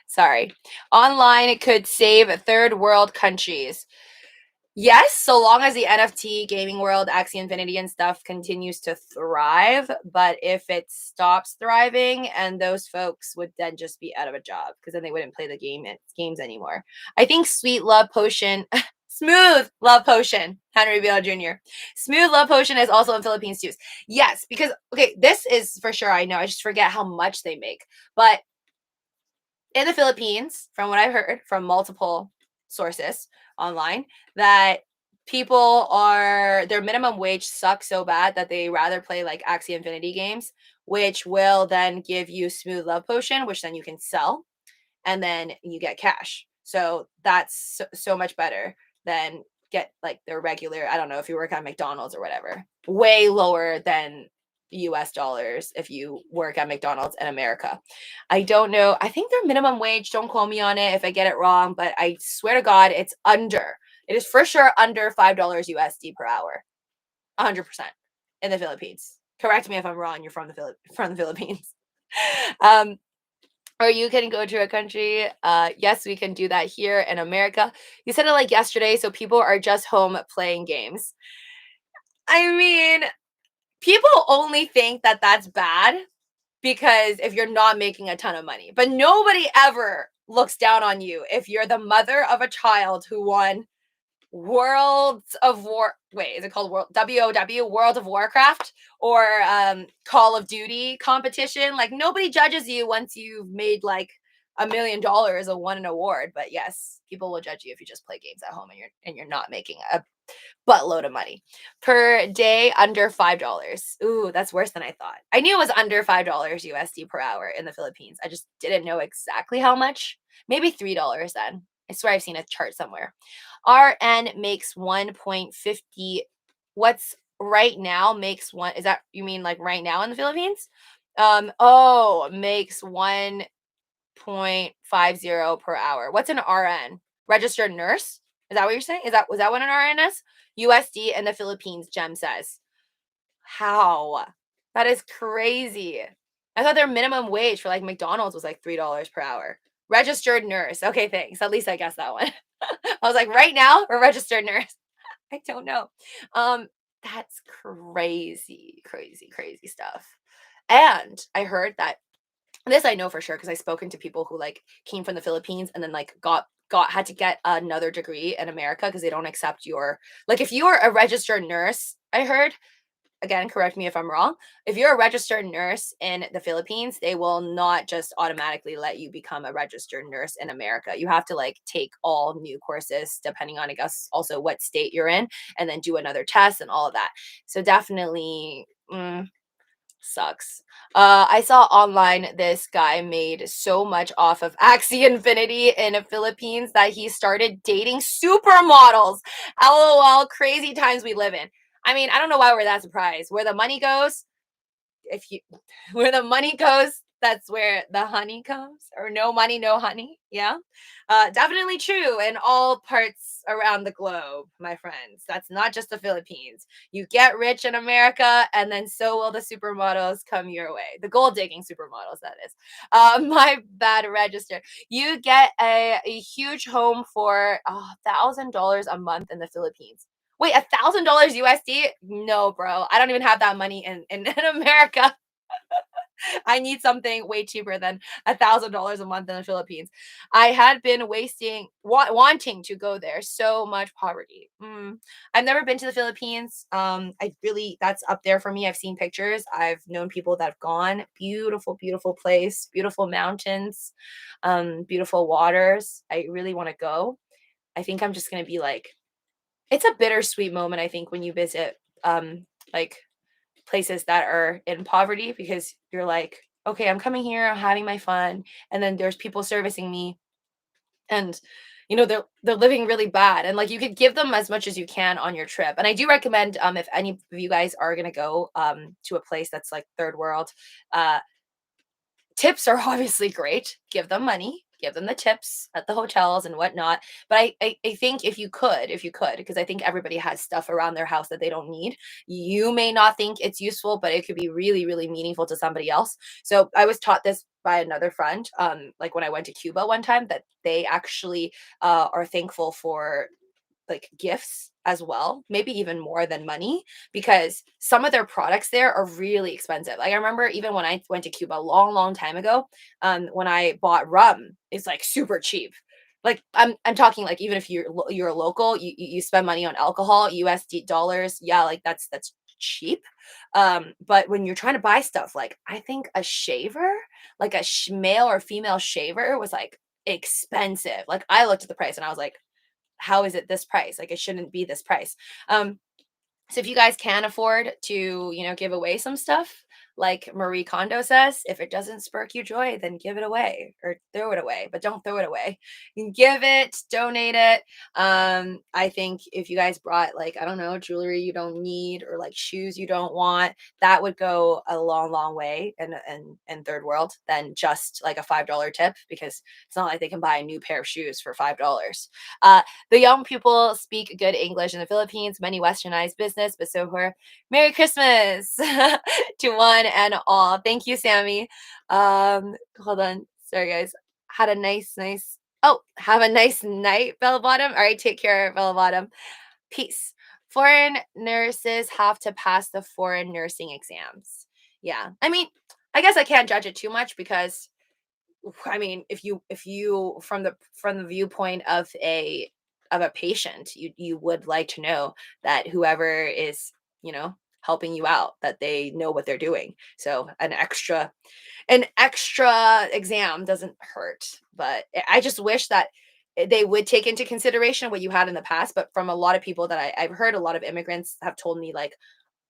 Sorry. Online, it could save third world countries. Yes, so long as the NFT gaming world, Axie Infinity and stuff continues to thrive. But if it stops thriving, and those folks would then just be out of a job because then they wouldn't play the games anymore. I think Sweet Love Potion, Smooth Love Potion, Henry Beale Jr. Smooth Love Potion is also in Philippines too. Yes, because okay, this is for sure. I know. I just forget how much they make, but in the Philippines, from what I've heard from multiple sources online, that people are their minimum wage sucks so bad that they rather play like Axie Infinity games, which will then give you Smooth Love Potion, which then you can sell and then you get cash. So that's so much better than get like their regular, I don't know if you work at McDonald's or whatever, way lower than US dollars if you work at McDonald's in America. I don't know. I think their minimum wage, don't quote me on it if I get it wrong, but I swear to God, it's under. It is for sure under $5 USD per hour. 100% in the Philippines. Correct me if I'm wrong. You're from the Philippines. um, or you can go to a country. Yes, we can do that here in America. You said it like yesterday, so people are just home playing games. I mean, people only think that that's bad because if you're not making a ton of money, but nobody ever looks down on you if you're the mother of a child who won Worlds of War. Wait, is it called WOW, World of Warcraft, or Call of Duty competition? Like nobody judges you once you've made like $1 million or won an award. But yes, people will judge you if you just play games at home and you're not making a buttload of money per day under $5. Ooh, that's worse than I thought. I knew it was under $5 USD per hour in the Philippines. I just didn't know exactly how much. Maybe $3 then. I swear I've seen a chart somewhere. RN makes 1.50. What's right now makes one? Is that you mean like right now in the Philippines? Makes 1.50 per hour. What's an RN? Registered nurse? Is that what you're saying? Was that what an RN is? USD in the Philippines, Gem says. How? That is crazy. I thought their minimum wage for like McDonald's was like $3 per hour. Registered nurse. Okay, thanks. At least I guessed that one. I was like, right now or registered nurse? I don't know. That's crazy, crazy, crazy stuff. And I heard that this I know for sure because I've spoken to people who like came from the Philippines and then like had to get another degree in America because they don't accept your like if you are a registered nurse, I heard, again, correct me if I'm wrong. If you're a registered nurse in the Philippines, they will not just automatically let you become a registered nurse in America. You have to like take all new courses depending on, I guess, also what state you're in, and then do another test and all of that. So definitely sucks. I saw online this guy made so much off of Axie Infinity in the Philippines that he started dating supermodels. LOL, crazy times we live in. I mean, I don't know why we're that surprised. Where the money goes, where the money goes, That's where the honey comes, or no money, no honey. Yeah. Definitely true in all parts around the globe, my friends. That's not just the Philippines. You get rich in America, and then so will the supermodels come your way. The gold digging supermodels, that is. My bad register. You get a huge home for $1,000 a month in the Philippines. Wait, $1,000 USD? No, bro. I don't even have that money in America. I need something way cheaper than $1,000 a month in the Philippines. I had been wanting to go there. So much poverty. I've never been to the Philippines. I really, that's up there for me. I've seen pictures. I've known people that have gone. Beautiful, beautiful place. Beautiful mountains. Beautiful waters. I really want to go. I think I'm just gonna be like, it's a bittersweet moment. I think when you visit, like places that are in poverty, because you're like, okay, I'm coming here, I'm having my fun, and then there's people servicing me, and they're living really bad, and like you could give them as much as you can on your trip. And I do recommend, if any of you guys are gonna go to a place that's like third world, uh tips are obviously great. Give them money, give them the tips at the hotels and whatnot. But I think if you could, because I think everybody has stuff around their house that they don't need. You may not think it's useful, but it could be really, really meaningful to somebody else. So I was taught this by another friend, like when I went to Cuba one time, that they actually are thankful for like gifts as well, maybe even more than money, because some of their products there are really expensive. Like I remember even when I went to Cuba a long, long time ago, when I bought rum, it's like super cheap. Like I'm talking like even if you're a local, you spend money on alcohol, USD dollars, yeah, like that's cheap. But when you're trying to buy stuff, like I think a shaver, like a male or female shaver was like expensive. Like I looked at the price and I was like, how is it this price? Like it shouldn't be this price. So if you guys can afford to, give away some stuff, like Marie Kondo says, if it doesn't spark you joy, then give it away or throw it away, but don't throw it away. You can give it, donate it. I think if you guys brought like, I don't know, jewelry you don't need or like shoes you don't want, that would go a long, long way in third world than just like a $5 tip, because it's not like they can buy a new pair of shoes for $5. Uh, the young people speak good English in the Philippines, many westernized business, but so far, Merry Christmas to one and all. Thank you, Sammy. Hold on. Sorry, guys. Had a nice. Oh, have a nice night, Bell Bottom. All right, take care, Bell Bottom. Peace. Foreign nurses have to pass the foreign nursing exams. Yeah. I mean, I guess I can't judge it too much because I mean, if you from the viewpoint of a patient, you would like to know that whoever is, helping you out, that they know what they're doing. So an extra exam doesn't hurt, but I just wish that they would take into consideration what you had in the past. But from a lot of people that I've heard, a lot of immigrants have told me like,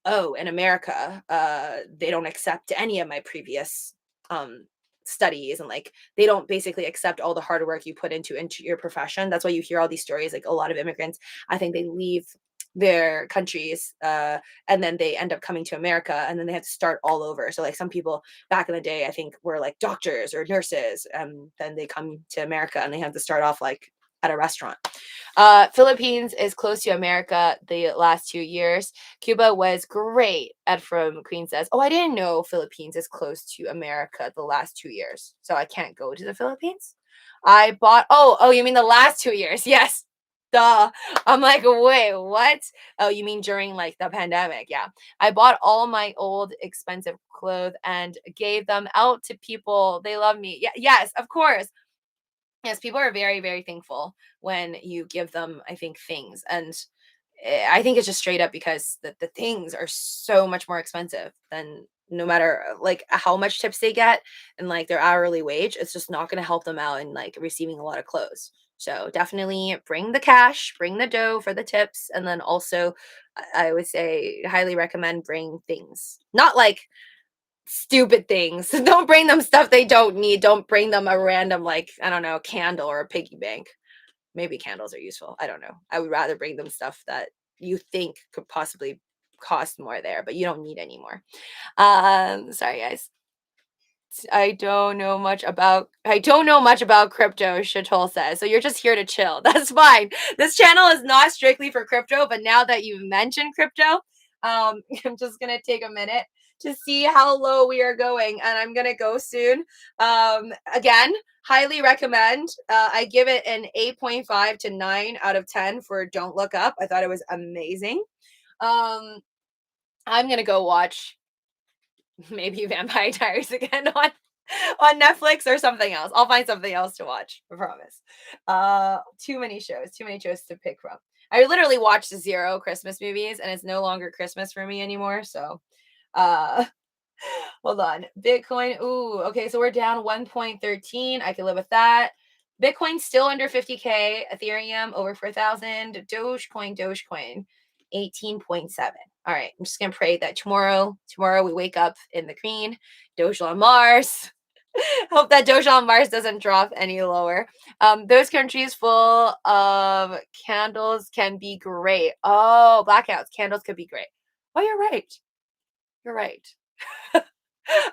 oh, in America, they don't accept any of my previous um studies, and like they don't basically accept all the hard work you put into your profession. That's why you hear all these stories. Like a lot of immigrants, I think they leave their countries and then they end up coming to America, and then they have to start all over. So like some people back in the day, I think, were like doctors or nurses, and then they come to America and they have to start off like at a restaurant. Philippines is close to America the last 2 years. Cuba was great. Ed from Queen says, oh, I didn't know Philippines is close to America the last 2 years. So I can't go to the Philippines. Oh, you mean the last 2 years? Yes. Duh. I'm like, wait, what? Oh, you mean during like the pandemic? Yeah. I bought all my old expensive clothes and gave them out to people. They love me. Yeah, yes, of course. Yes, people are very, very thankful when you give them, I think, things. And I think it's just straight up because the things are so much more expensive than, no matter like how much tips they get and like their hourly wage, it's just not going to help them out in like receiving a lot of clothes. So definitely bring the cash, bring the dough for the tips, and then also I would say highly recommend bring things. Not like stupid things. Don't bring them stuff they don't need. Don't bring them a random, like, I don't know, candle or a piggy bank. Maybe candles are useful. I don't know. I would rather bring them stuff that you think could possibly cost more there, but you don't need anymore. Sorry guys. I don't know much about crypto, Shatol says. So you're just here to chill. That's fine. This channel is not strictly for crypto, but now that you've mentioned crypto, I'm just gonna take a minute to see how low we are going, and I'm gonna go soon. Again, highly recommend. I give it an 8.5 to 9 out of 10 for Don't Look Up. I thought it was amazing. I'm gonna go watch maybe Vampire Diaries again on Netflix or something else. I'll find something else to watch, I promise. Too many shows to pick from. I literally watched 0 Christmas movies and it's no longer Christmas for me anymore. So uh hold on. Bitcoin. Ooh, okay, so we're down 1.13. I can live with that. Bitcoin still under 50K. Ethereum over 4,000. Dogecoin 18.7. All right, I'm just gonna pray that tomorrow we wake up in the green. Doge on Mars. Hope that Doge on Mars doesn't drop any lower. Those countries full of candles can be great. Oh, blackouts. Candles could be great. Oh, you're right. You're right. I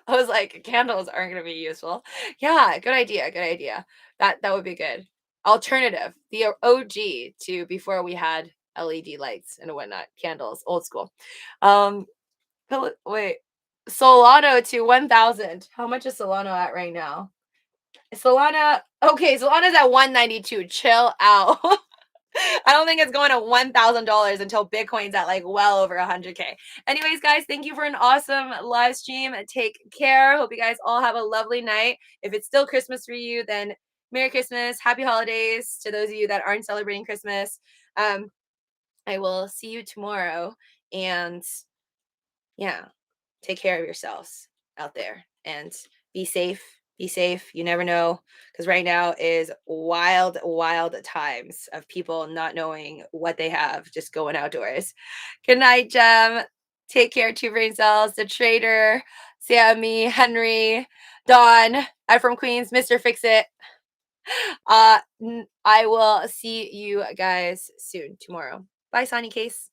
was like, candles aren't going to be useful. Yeah, good idea. Good idea. That would be good. Alternative, the OG to before we had LED lights and whatnot, candles, old school. Um, wait, Solano to 1,000. How much is Solano at right now? Solana, okay, Solana's at 192. Chill out. I don't think it's going to $1,000 until Bitcoin's at like well over 100K. Anyways, guys, thank you for an awesome live stream. Take care. Hope you guys all have a lovely night. If it's still Christmas for you, then Merry Christmas, Happy Holidays to those of you that aren't celebrating Christmas. I will see you tomorrow. And yeah, take care of yourselves out there and be safe. Be safe. You never know. Because right now is wild, wild times of people not knowing what they have, just going outdoors. Good night, Jem. Take care, Two Brain Cells, the trader, Sammy, Henry, Dawn, I'm from Queens, Mr. Fix It. I will see you guys soon tomorrow. Bye, Sonny Case.